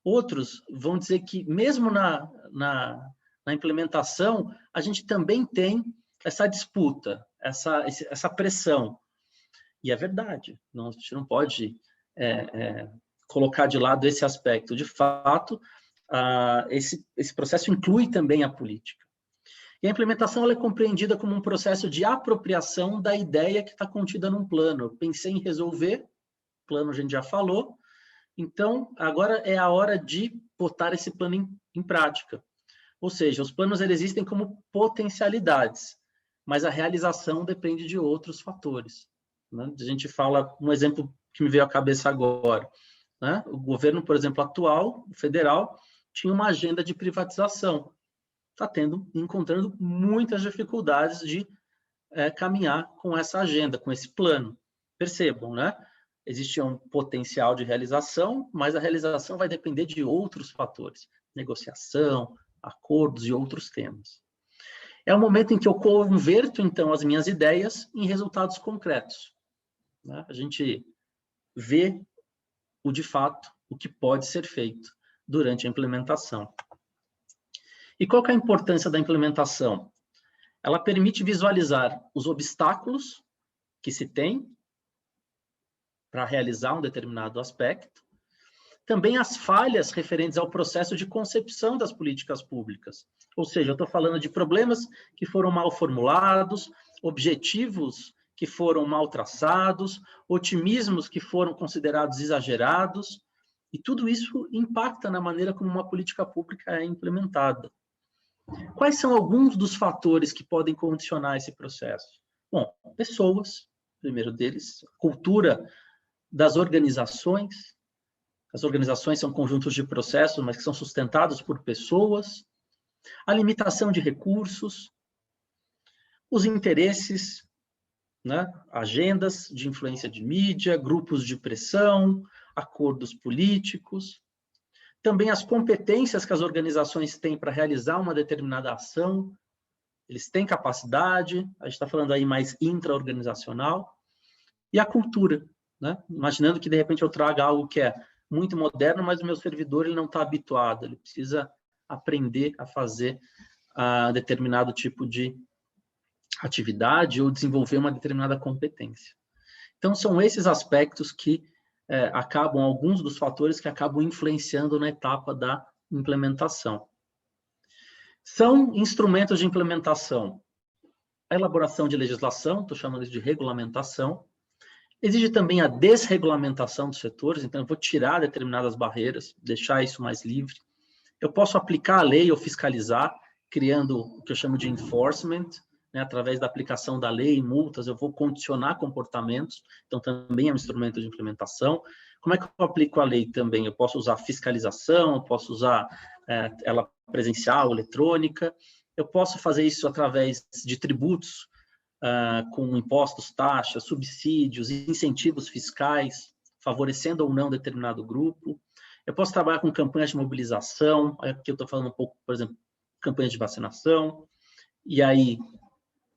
Outros vão dizer que, mesmo na implementação, a gente também tem essa disputa, essa pressão. E é verdade, a gente não pode colocar de lado esse aspecto. De fato, esse processo inclui também a política. E a implementação ela é compreendida como um processo de apropriação da ideia que está contida num plano. Eu pensei em resolver, plano a gente já falou, então agora é a hora de botar esse plano em prática. Ou seja, os planos eles existem como potencialidades, mas a realização depende de outros fatores, né? A gente fala, um exemplo que me veio à cabeça agora, né? O governo, por exemplo, atual, federal, tinha uma agenda de privatização. Está encontrando muitas dificuldades de caminhar com essa agenda, com esse plano. Percebam, né? Existe um potencial de realização, mas a realização vai depender de outros fatores, negociação, acordos e outros temas. É o momento em que eu converto, então, as minhas ideias em resultados concretos, né? A gente vê de fato, o que pode ser feito durante a implementação. E qual que é a importância da implementação? Ela permite visualizar os obstáculos que se tem para realizar um determinado aspecto, também as falhas referentes ao processo de concepção das políticas públicas. Ou seja, eu estou falando de problemas que foram mal formulados, objetivos que foram mal traçados, otimismos que foram considerados exagerados, e tudo isso impacta na maneira como uma política pública é implementada. Quais são alguns dos fatores que podem condicionar esse processo? Bom, pessoas, primeiro deles, cultura das organizações. As organizações são conjuntos de processos, mas que são sustentados por pessoas. A limitação de recursos, os interesses, né? Agendas de influência de mídia, grupos de pressão, acordos políticos. Também as competências que as organizações têm para realizar uma determinada ação. Eles têm capacidade, a gente está falando aí mais intra-organizacional. E a cultura, né? Imaginando que, de repente, eu traga algo que é muito moderno, mas o meu servidor ele não está habituado, ele precisa aprender a fazer determinado tipo de atividade ou desenvolver uma determinada competência. Então, são esses aspectos que alguns dos fatores que acabam influenciando na etapa da implementação. São instrumentos de implementação. A elaboração de legislação, estou chamando isso de regulamentação. Exige também a desregulamentação dos setores, então eu vou tirar determinadas barreiras, deixar isso mais livre. Eu posso aplicar a lei ou fiscalizar, criando o que eu chamo de enforcement, né? Através da aplicação da lei e multas, eu vou condicionar comportamentos, então também é um instrumento de implementação. Como é que eu aplico a lei também? Eu posso usar fiscalização, eu posso usar ela presencial, eletrônica. Eu posso fazer isso através de tributos, com impostos, taxas, subsídios, incentivos fiscais, favorecendo ou não determinado grupo. Eu posso trabalhar com campanhas de mobilização, aqui eu estou falando um pouco, por exemplo, campanhas de vacinação, e aí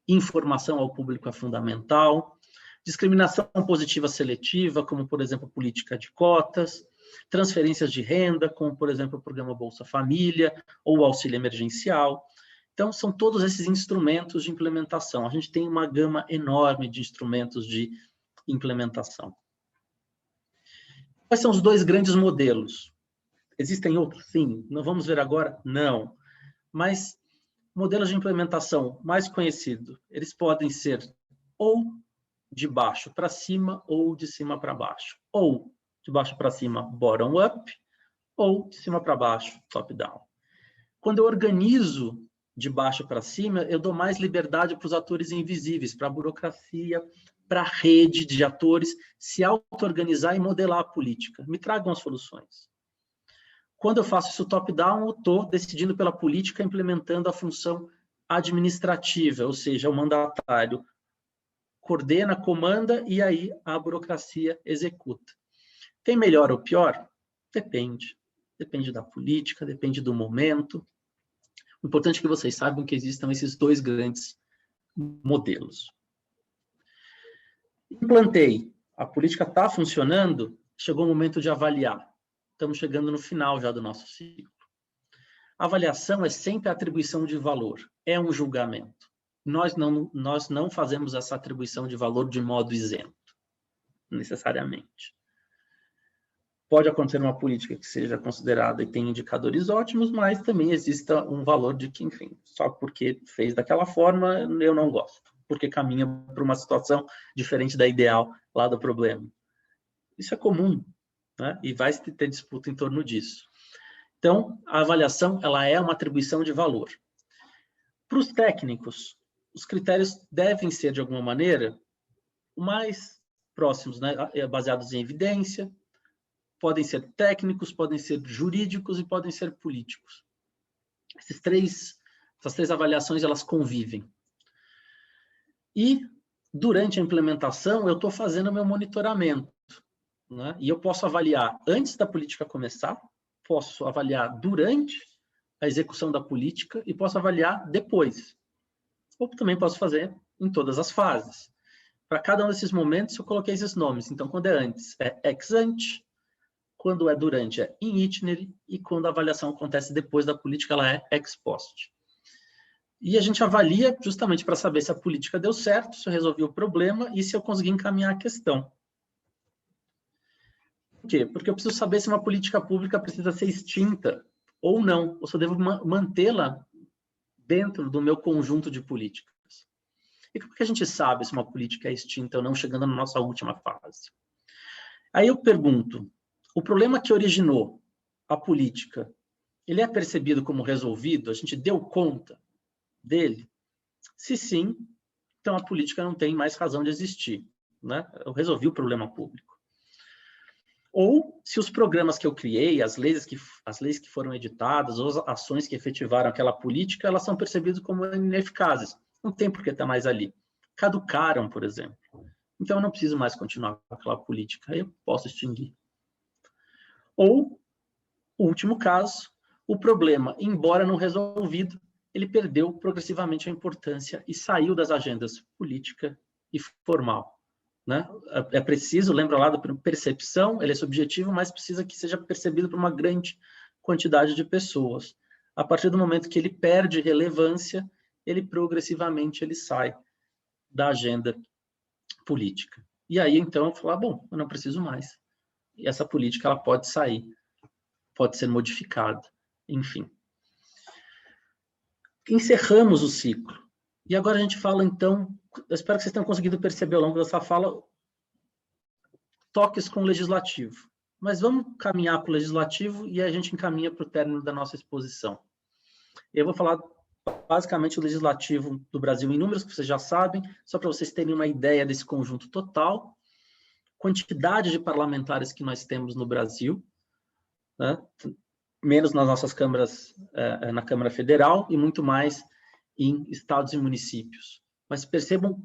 informação ao público é fundamental, discriminação positiva seletiva, como, por exemplo, política de cotas, transferências de renda, como, por exemplo, o programa Bolsa Família ou o auxílio emergencial. Então, são todos esses instrumentos de implementação. A gente tem uma gama enorme de instrumentos de implementação. Quais são os dois grandes modelos? Existem outros? Sim. Não vamos ver agora? Não. Mas modelos de implementação mais conhecidos, eles podem ser ou de baixo para cima ou de cima para baixo. Ou de baixo para cima, bottom-up, ou de cima para baixo, top-down. Quando eu organizo de baixo para cima, eu dou mais liberdade para os atores invisíveis, para a burocracia, para a rede de atores se auto-organizar e modelar a política. Me tragam as soluções. Quando eu faço isso top-down, eu estou decidindo pela política, implementando a função administrativa, ou seja, o mandatário coordena, comanda e aí a burocracia executa. Tem melhor ou pior? Depende. Depende da política, depende do momento. O importante é que vocês saibam que existam esses dois grandes modelos. Implantei. A política está funcionando, chegou o momento de avaliar. Estamos chegando no final já do nosso ciclo. A avaliação é sempre a atribuição de valor, é um julgamento. Nós não fazemos essa atribuição de valor de modo isento, necessariamente. Pode acontecer uma política que seja considerada e tenha indicadores ótimos, mas também exista um valor de que, enfim, só porque fez daquela forma, eu não gosto, porque caminha para uma situação diferente da ideal lá do problema. Isso é comum, né? E vai ter disputa em torno disso. Então, a avaliação ela é uma atribuição de valor. Para os técnicos, os critérios devem ser, de alguma maneira, mais próximos, né? Baseados em evidência, podem ser técnicos, podem ser jurídicos e podem ser políticos. Essas três avaliações, elas convivem. E, durante a implementação, eu estou fazendo meu monitoramento, né? E eu posso avaliar antes da política começar, posso avaliar durante a execução da política e posso avaliar depois. Ou também posso fazer em todas as fases. Para cada um desses momentos, eu coloquei esses nomes. Então, quando é antes, é ex ante. Quando é durante, é in itinere. E quando a avaliação acontece depois da política, ela é ex post. E a gente avalia justamente para saber se a política deu certo, se eu resolvi o problema e se eu consegui encaminhar a questão. Por quê? Porque eu preciso saber se uma política pública precisa ser extinta ou não, ou se eu devo mantê-la dentro do meu conjunto de políticas. E como que a gente sabe se uma política é extinta ou não, chegando na nossa última fase? Aí eu pergunto, o problema que originou a política, ele é percebido como resolvido? A gente deu conta dele? Se sim, então a política não tem mais razão de existir, né? Eu resolvi o problema público. Ou se os programas que eu criei, as leis que foram editadas, ou as ações que efetivaram aquela política, elas são percebidas como ineficazes. Não tem por que estar mais ali. Caducaram, por exemplo. Então, eu não preciso mais continuar com aquela política. Eu posso extinguir. Ou, último caso, o problema, embora não resolvido, ele perdeu progressivamente a importância e saiu das agendas política e formal. Né? É preciso, lembra lá da percepção, ele é subjetivo, mas precisa que seja percebido por uma grande quantidade de pessoas. A partir do momento que ele perde relevância, ele progressivamente ele sai da agenda política. E aí, então, eu falo, bom, eu não preciso mais. E essa política ela pode sair, pode ser modificada, enfim. Encerramos o ciclo. E agora a gente fala, então, eu espero que vocês tenham conseguido perceber ao longo dessa fala toques com o legislativo. Mas vamos caminhar para o legislativo e a gente encaminha para o término da nossa exposição. Eu vou falar basicamente o legislativo do Brasil em números, que vocês já sabem, só para vocês terem uma ideia desse conjunto total, quantidade de parlamentares que nós temos no Brasil, né? menos nas nossas câmaras, na Câmara Federal e muito mais em estados e municípios. Mas percebam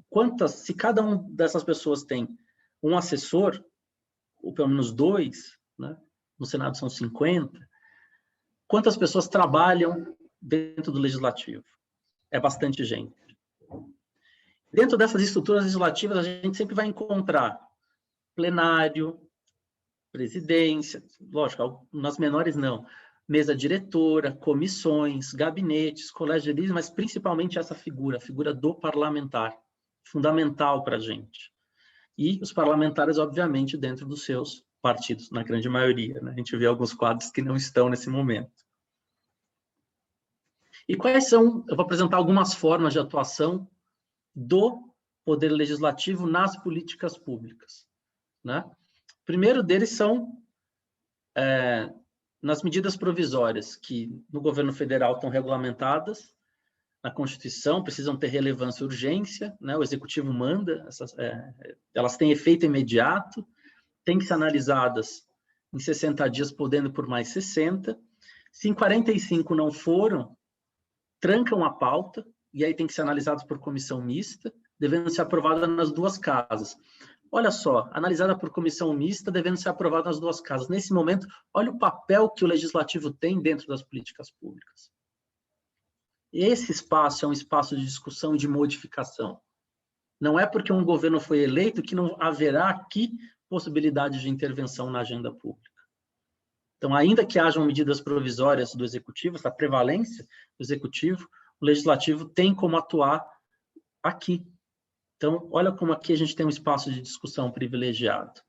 se cada uma dessas pessoas tem um assessor, ou pelo menos 2, né? No Senado são 50, quantas pessoas trabalham dentro do Legislativo? É bastante gente. Dentro dessas estruturas legislativas, a gente sempre vai encontrar plenário, presidência, lógico, nas menores não, mesa diretora, comissões, gabinetes, colégio de líderes, mas principalmente essa figura, a figura do parlamentar, fundamental para a gente. E os parlamentares, obviamente, dentro dos seus partidos, na grande maioria, né? A gente vê alguns quadros que não estão nesse momento. E quais são, eu vou apresentar algumas formas de atuação do Poder Legislativo nas políticas públicas, né? O primeiro deles são nas medidas provisórias, que no governo federal estão regulamentadas na Constituição, precisam ter relevância e urgência, né? O Executivo manda, elas têm efeito imediato, têm que ser analisadas em 60 dias, podendo por mais 60. Se em 45 não foram, trancam a pauta, e aí tem que ser analisados por comissão mista, devendo ser aprovada nas 2 casas. Olha só, analisada por comissão mista, devendo ser aprovada nas 2 casas. Nesse momento, olha o papel que o Legislativo tem dentro das políticas públicas. Esse espaço é um espaço de discussão e de modificação. Não é porque um governo foi eleito que não haverá aqui possibilidade de intervenção na agenda pública. Então, ainda que hajam medidas provisórias do Executivo, essa prevalência do Executivo, o Legislativo tem como atuar aqui. Então, olha como aqui a gente tem um espaço de discussão privilegiado.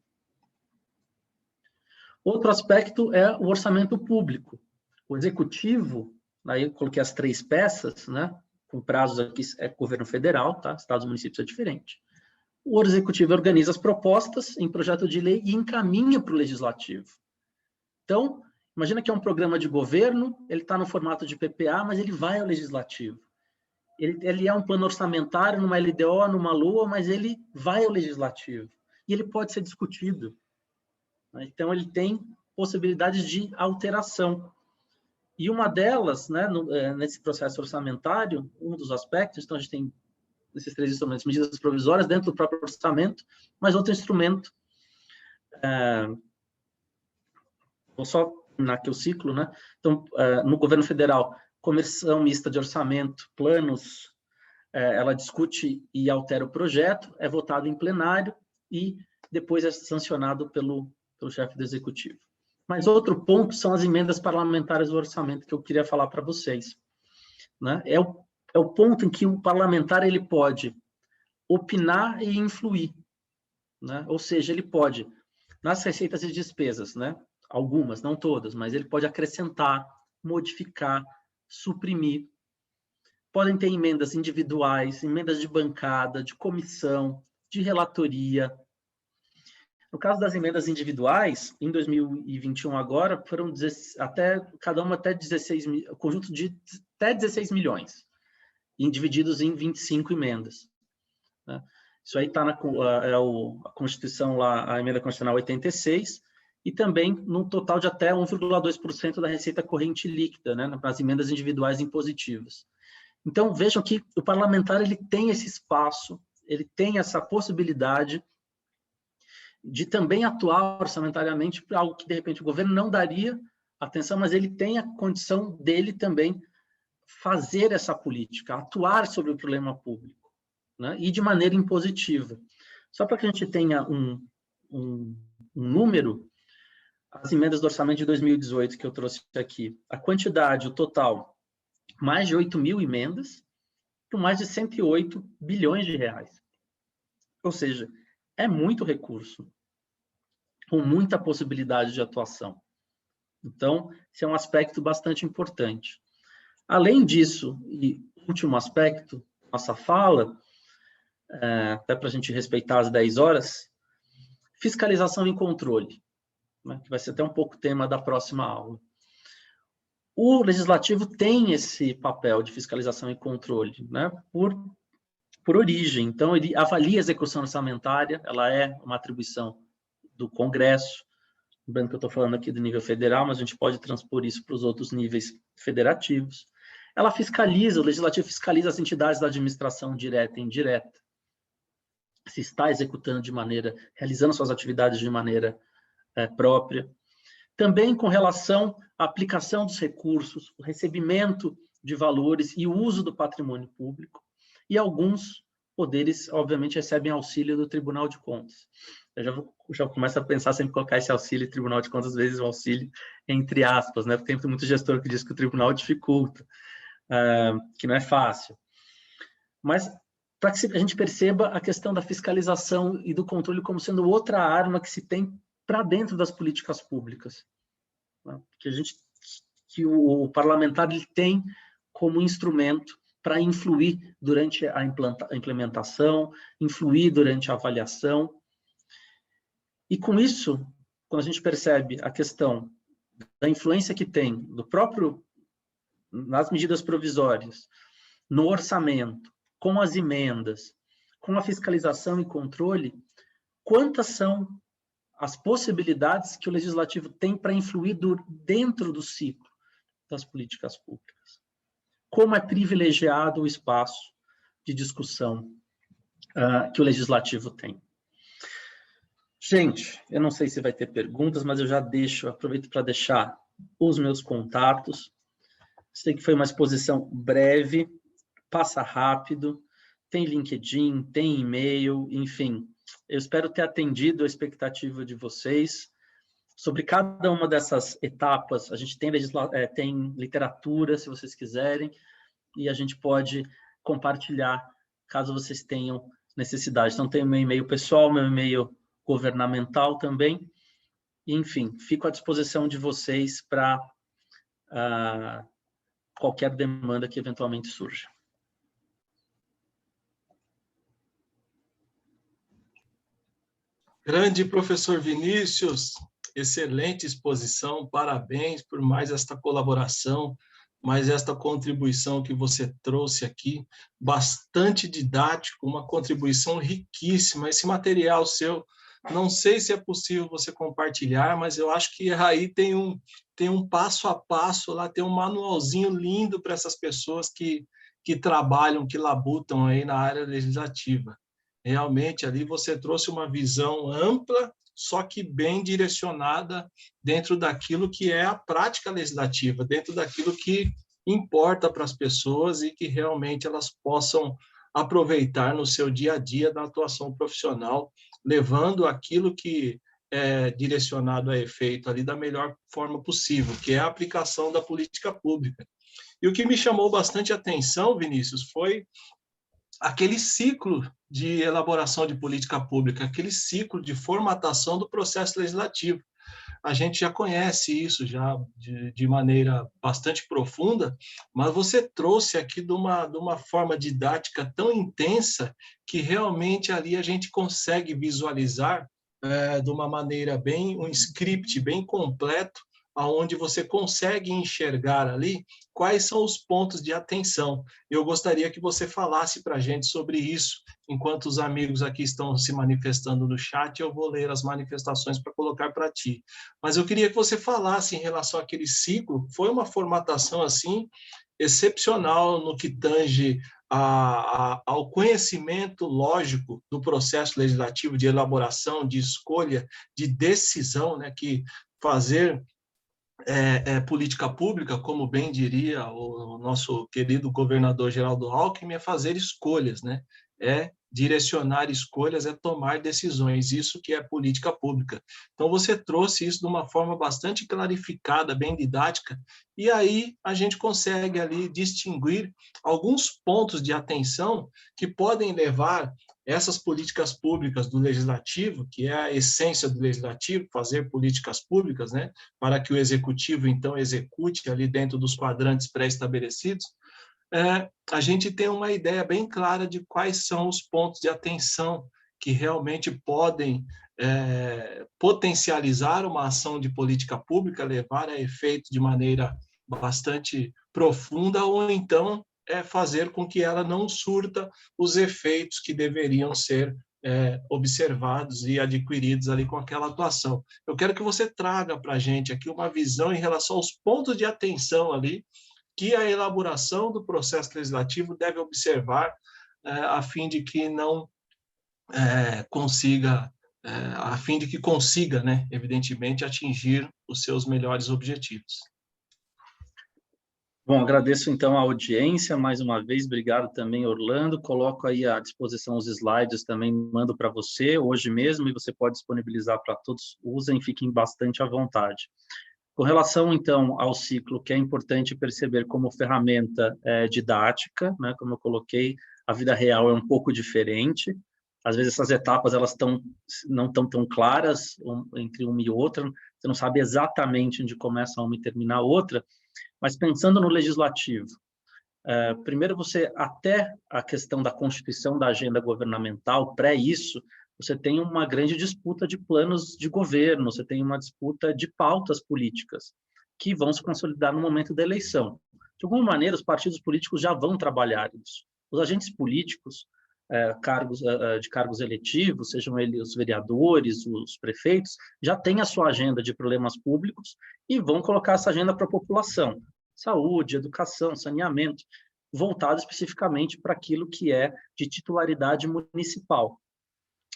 Outro aspecto é o orçamento público. O Executivo, aí eu coloquei as 3 peças, né? Com prazos aqui, é governo federal, tá? Estados e municípios é diferente. O Executivo organiza as propostas em projeto de lei e encaminha para o Legislativo. Então, imagina que é um programa de governo, ele está no formato de PPA, mas ele vai ao Legislativo. Ele é um plano orçamentário, numa LDO, numa LOA, mas ele vai ao Legislativo. E ele pode ser discutido. Então, ele tem possibilidades de alteração. E uma delas, né, nesse processo orçamentário, um dos aspectos, então a gente tem esses 3 instrumentos, medidas provisórias dentro do próprio orçamento, mas outro instrumento, vou só terminar aqui o ciclo, né? Então, no governo federal, comissão mista de orçamento, planos, ela discute e altera o projeto, é votado em plenário e depois é sancionado pelo chefe do Executivo. Mas outro ponto são as emendas parlamentares do orçamento que eu queria falar para vocês, né? É o ponto em que o parlamentar ele pode opinar e influir, né? Ou seja, ele pode, nas receitas e despesas, né? Algumas, não todas, mas ele pode acrescentar, modificar, suprimir. Podem ter emendas individuais, emendas de bancada, de comissão, de relatoria. No caso das emendas individuais, em 2021 agora, foram cada uma até 16, conjunto de até 16 milhões, divididos em 25 emendas. Né? Isso aí está a Constituição lá, a emenda constitucional 86, e também num total de até 1,2% da receita corrente líquida, né, nas emendas individuais impositivas. Então, vejam que o parlamentar ele tem esse espaço, ele tem essa possibilidade de também atuar orçamentariamente para algo que, de repente, o governo não daria atenção, mas ele tem a condição dele também fazer essa política, atuar sobre o problema público, né, e de maneira impositiva. Só para que a gente tenha um número, as emendas do orçamento de 2018 que eu trouxe aqui, a quantidade, o total, mais de 8 mil emendas, por mais de 108 bilhões de reais. Ou seja, é muito recurso, com muita possibilidade de atuação. Então, esse é um aspecto bastante importante. Além disso, e último aspecto, nossa fala, até para a gente respeitar as 10 horas, fiscalização e controle, né, que vai ser até um pouco o tema da próxima aula. O Legislativo tem esse papel de fiscalização e controle, né, por origem. Então, ele avalia a execução orçamentária, ela é uma atribuição do Congresso, lembrando que eu estou falando aqui do nível federal, mas a gente pode transpor isso para os outros níveis federativos. Ela fiscaliza, o legislativo fiscaliza as entidades da administração direta e indireta, se está executando realizando suas atividades de maneira própria. Também com relação à aplicação dos recursos, o recebimento de valores e o uso do patrimônio público. E alguns poderes, obviamente, recebem auxílio do Tribunal de Contas. Eu já começo a pensar sempre em colocar esse auxílio Tribunal de Contas, às vezes o auxílio entre aspas, né? Porque tem muito gestor que diz que o tribunal dificulta, que não é fácil. Mas para que a gente perceba a questão da fiscalização e do controle como sendo outra arma que se tem para dentro das políticas públicas, né? Que o parlamentar ele tem como instrumento para influir durante a implementação, influir durante a avaliação. E com isso, quando a gente percebe a questão da influência que tem do próprio nas medidas provisórias, no orçamento, com as emendas, com a fiscalização e controle, quantas são as possibilidades que o legislativo tem para influir dentro do ciclo das políticas públicas. Como é privilegiado o espaço de discussão que o legislativo tem. Gente, eu não sei se vai ter perguntas, mas eu já aproveito para deixar os meus contatos. Sei que foi uma exposição breve, passa rápido, tem LinkedIn, tem e-mail, enfim. Eu espero ter atendido a expectativa de vocês. Sobre cada uma dessas etapas, a gente tem literatura, se vocês quiserem, e a gente pode compartilhar, caso vocês tenham necessidade. Então, tem o meu e-mail pessoal, meu e-mail governamental também. E, enfim, fico à disposição de vocês para qualquer demanda que eventualmente surja. Grande professor Vinícius, excelente exposição, parabéns por mais esta colaboração, mais esta contribuição que você trouxe aqui, bastante didático, uma contribuição riquíssima. Esse material seu, não sei se é possível você compartilhar, mas eu acho que aí tem um passo a passo lá, tem um manualzinho lindo para essas pessoas que trabalham, que labutam aí na área legislativa. Realmente, ali você trouxe uma visão ampla, só que bem direcionada dentro daquilo que é a prática legislativa, dentro daquilo que importa para as pessoas e que realmente elas possam aproveitar no seu dia a dia da atuação profissional, levando aquilo que é direcionado a efeito ali da melhor forma possível, que é a aplicação da política pública. E o que me chamou bastante atenção, Vinícius, foi aquele ciclo de elaboração de política pública, aquele ciclo de formatação do processo legislativo. A gente já conhece isso já de maneira bastante profunda, mas você trouxe aqui de uma forma didática tão intensa que realmente ali a gente consegue visualizar de uma maneira um script bem completo, onde você consegue enxergar ali quais são os pontos de atenção. Eu gostaria que você falasse para a gente sobre isso. Enquanto os amigos aqui estão se manifestando no chat, eu vou ler as manifestações para colocar para ti. Mas eu queria que você falasse em relação àquele ciclo. Foi uma formatação assim excepcional no que tange ao conhecimento lógico do processo legislativo, de elaboração, de escolha, de decisão, né, que fazer política pública, como bem diria o nosso querido governador Geraldo Alckmin, é fazer escolhas, né? É direcionar escolhas, é tomar decisões, isso que é política pública. Então, você trouxe isso de uma forma bastante clarificada, bem didática, e aí a gente consegue ali distinguir alguns pontos de atenção que podem levar essas políticas públicas do legislativo, que é a essência do legislativo, fazer políticas públicas, né, para que o executivo, então, execute ali dentro dos quadrantes pré-estabelecidos, a gente tem uma ideia bem clara de quais são os pontos de atenção que realmente podem potencializar uma ação de política pública, levar a efeito de maneira bastante profunda, ou então fazer com que ela não surta os efeitos que deveriam ser observados e adquiridos ali com aquela atuação. Eu quero que você traga para a gente aqui uma visão em relação aos pontos de atenção ali que a elaboração do processo legislativo deve observar a fim de que não consiga, né, evidentemente, atingir os seus melhores objetivos. Bom, agradeço então a audiência mais uma vez, obrigado também, Orlando. Coloco aí à disposição os slides também, mando para você hoje mesmo e você pode disponibilizar para todos. Usem, fiquem bastante à vontade. Com relação então ao ciclo, que é importante perceber como ferramenta didática, né? Como eu coloquei, a vida real é um pouco diferente. Às vezes essas etapas elas não estão tão claras entre uma e outra. Você não sabe exatamente onde começa uma e termina a outra. Mas pensando no legislativo, primeiro você, até a questão da constituição da agenda governamental, pré-isso, você tem uma grande disputa de planos de governo, você tem uma disputa de pautas políticas, que vão se consolidar no momento da eleição. De alguma maneira, os partidos políticos já vão trabalhar isso. Os agentes políticos, de cargos eletivos, sejam eles os vereadores, os prefeitos, já têm a sua agenda de problemas públicos e vão colocar essa agenda para a população. Saúde, educação, saneamento, voltado especificamente para aquilo que é de titularidade municipal.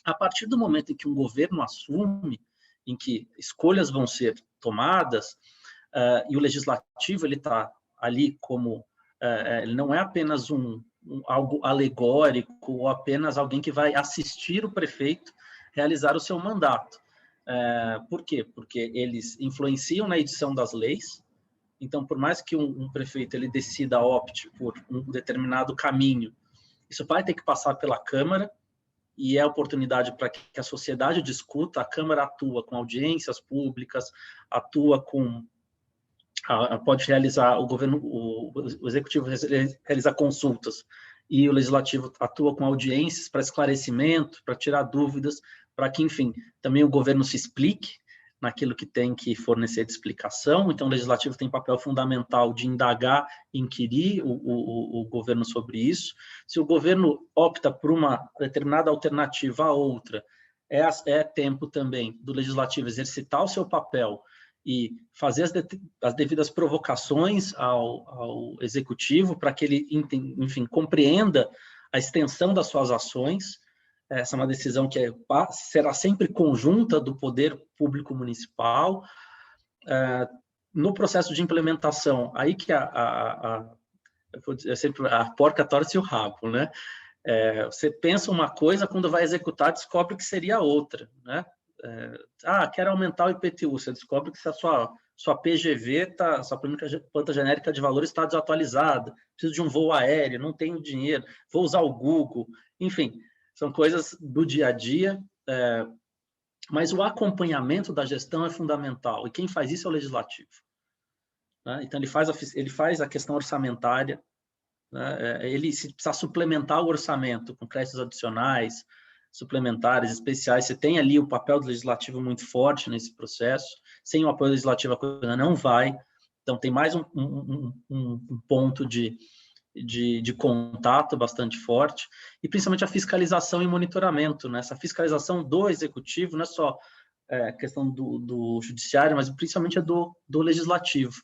A partir do momento em que um governo assume, em que escolhas vão ser tomadas, e o legislativo ele está ali como... ele não é apenas algo alegórico ou apenas alguém que vai assistir o prefeito realizar o seu mandato. Por quê? Porque eles influenciam na edição das leis. Então, por mais que um prefeito ele decida, opte por um determinado caminho, isso vai ter que passar pela Câmara e é a oportunidade para que a sociedade discuta. A Câmara atua com audiências públicas, atua com... pode realizar, o Executivo realiza consultas e o Legislativo atua com audiências para esclarecimento, para tirar dúvidas, para que, enfim, também o governo se explique naquilo que tem que fornecer de explicação. Então, o Legislativo tem papel fundamental de indagar, inquirir o governo sobre isso. Se o governo opta por uma determinada alternativa a outra, é tempo também do Legislativo exercitar o seu papel e fazer as devidas provocações ao Executivo para que ele, enfim, compreenda a extensão das suas ações. Essa é uma decisão que será sempre conjunta do poder público municipal. No processo de implementação, aí que sempre a porca torce o rabo, né? Você pensa uma coisa, quando vai executar, descobre que seria outra, né? Quero aumentar o IPTU, você descobre que se a sua PGV, sua planta genérica de valores está desatualizada, preciso de um voo aéreo, não tenho dinheiro, vou usar o Google, enfim, são coisas do dia a dia, mas o acompanhamento da gestão é fundamental, e quem faz isso é o Legislativo, né? Então, ele faz a questão orçamentária, né? Se precisar suplementar o orçamento com créditos adicionais, suplementares, especiais, você tem ali o papel do Legislativo muito forte nesse processo. Sem o apoio legislativo, a coisa não vai. Então, tem mais um ponto de contato bastante forte, e principalmente a fiscalização e monitoramento, né? Essa fiscalização do Executivo não é só questão do Judiciário, mas principalmente do Legislativo.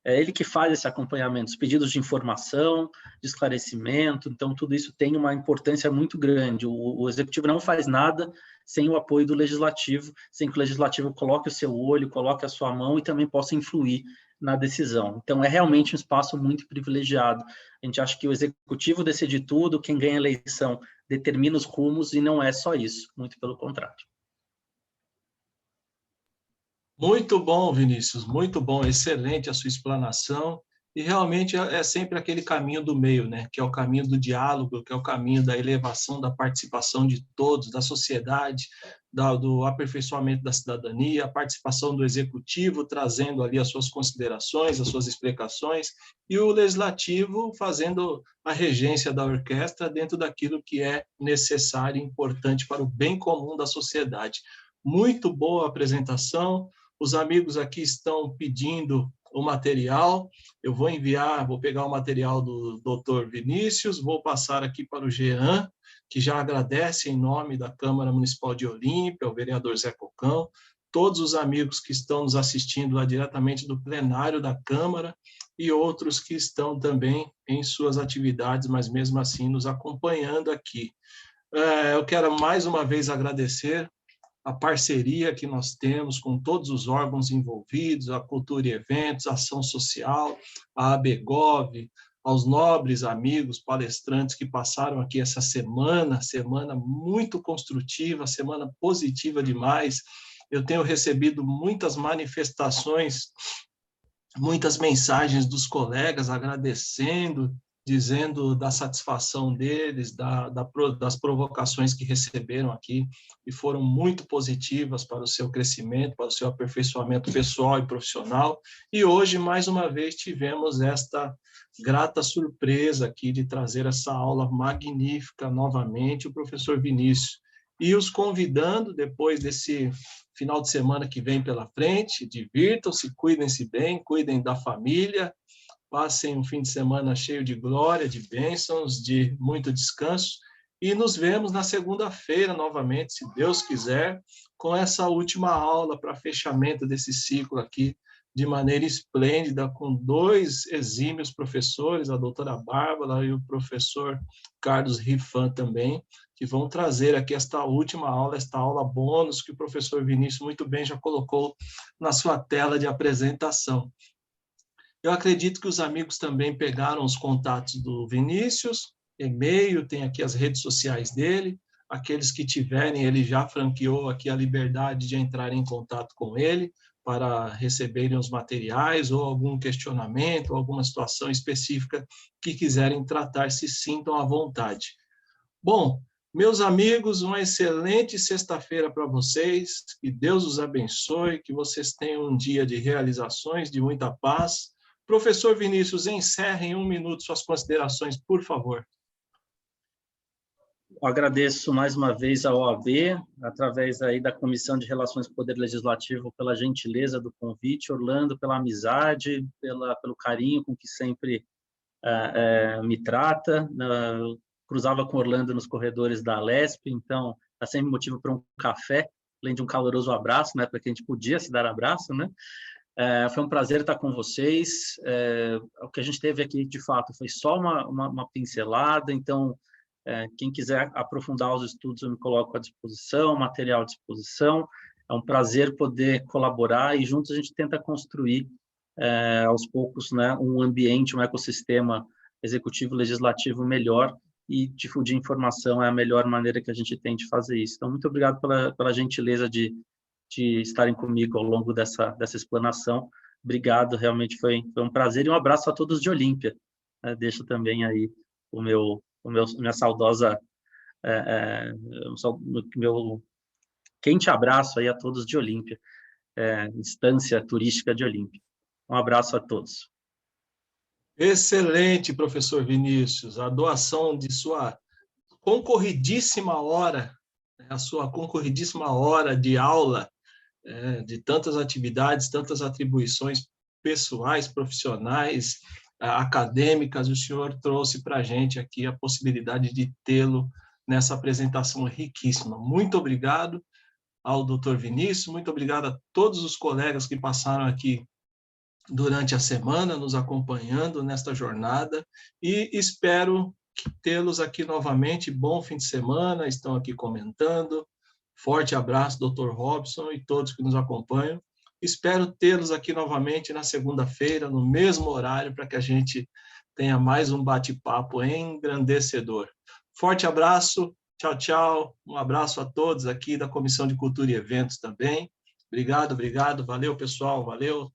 É ele que faz esse acompanhamento, os pedidos de informação, de esclarecimento. Então, tudo isso tem uma importância muito grande. O Executivo não faz nada sem o apoio do Legislativo, sem que o Legislativo coloque o seu olho, coloque a sua mão e também possa influir na decisão. Então, é realmente um espaço muito privilegiado. A gente acha que o Executivo decide tudo, quem ganha a eleição determina os rumos, e não é só isso, muito pelo contrário. Muito bom, Vinícius, muito bom, excelente a sua explanação, e realmente é sempre aquele caminho do meio, né? Que é o caminho do diálogo, que é o caminho da elevação da participação de todos, da sociedade, do aperfeiçoamento da cidadania, a participação do Executivo, trazendo ali as suas considerações, as suas explicações, e o Legislativo fazendo a regência da orquestra dentro daquilo que é necessário e importante para o bem comum da sociedade. Muito boa apresentação. Os amigos aqui estão pedindo o material. Eu vou enviar, vou pegar o material do Dr. Vinícius, vou passar aqui para o Jean, que já agradece em nome da Câmara Municipal de Olímpia, o vereador Zé Cocão, todos os amigos que estão nos assistindo lá diretamente do plenário da Câmara e outros que estão também em suas atividades, mas mesmo assim nos acompanhando aqui. Eu quero mais uma vez agradecer a parceria que nós temos com todos os órgãos envolvidos, a Cultura e Eventos, a Ação Social, a ABGOV, aos nobres amigos palestrantes que passaram aqui essa semana muito construtiva, semana positiva demais. Eu tenho recebido muitas manifestações, muitas mensagens dos colegas agradecendo, dizendo da satisfação deles, das provocações que receberam aqui, e foram muito positivas para o seu crescimento, para o seu aperfeiçoamento pessoal e profissional. E hoje, mais uma vez, tivemos esta grata surpresa aqui de trazer essa aula magnífica novamente, o professor Vinícius. E os convidando, depois desse final de semana que vem pela frente, divirtam-se, cuidem-se bem, cuidem da família, passem um fim de semana cheio de glória, de bênçãos, de muito descanso, e nos vemos na segunda-feira novamente, se Deus quiser, com essa última aula para fechamento desse ciclo aqui, de maneira esplêndida, com 2 exímios professores, a doutora Bárbara e o professor Carlos Rifan também, que vão trazer aqui esta última aula, esta aula bônus, que o professor Vinícius muito bem já colocou na sua tela de apresentação. Eu acredito que os amigos também pegaram os contatos do Vinícius, e-mail, tem aqui as redes sociais dele, aqueles que tiverem, ele já franqueou aqui a liberdade de entrar em contato com ele para receberem os materiais ou algum questionamento, ou alguma situação específica que quiserem tratar, se sintam à vontade. Bom, meus amigos, uma excelente sexta-feira para vocês, que Deus os abençoe, que vocês tenham um dia de realizações, de muita paz. Professor Vinícius, encerre em 1 minuto suas considerações, por favor. Eu agradeço mais uma vez à OAB, através aí da Comissão de Relações com o Poder Legislativo, pela gentileza do convite, Orlando, pela amizade, pelo carinho com que sempre me trata. Cruzava com Orlando nos corredores da Alesp, então é sempre motivo para um café, além de um caloroso abraço, né, para que a gente podia se dar abraço, né? Foi um prazer estar com vocês. O que a gente teve aqui, de fato, foi só uma pincelada, então, quem quiser aprofundar os estudos, eu me coloco à disposição, material à disposição. É um prazer poder colaborar e juntos a gente tenta construir, aos poucos, né, um ambiente, um ecossistema executivo legislativo melhor, e difundir informação é a melhor maneira que a gente tem de fazer isso. Então, muito obrigado pela gentileza de estarem comigo ao longo dessa explanação. Obrigado, realmente foi um prazer, e um abraço a todos de Olímpia. Deixo também aí minha saudosa, meu quente abraço aí a todos de Olímpia, instância turística de Olímpia. Um abraço a todos. Excelente, professor Vinícius, a doação de sua concorridíssima hora, a sua concorridíssima hora de aula, de tantas atividades, tantas atribuições pessoais, profissionais, acadêmicas, o senhor trouxe para a gente aqui a possibilidade de tê-lo nessa apresentação riquíssima. Muito obrigado ao doutor Vinícius, muito obrigado a todos os colegas que passaram aqui durante a semana, nos acompanhando nesta jornada, e espero tê-los aqui novamente. Bom fim de semana, estão aqui comentando. Forte abraço, Dr. Robson e todos que nos acompanham. Espero tê-los aqui novamente na segunda-feira, no mesmo horário, para que a gente tenha mais um bate-papo engrandecedor. Forte abraço, tchau, tchau. Um abraço a todos aqui da Comissão de Cultura e Eventos também. Obrigado, valeu, pessoal, valeu.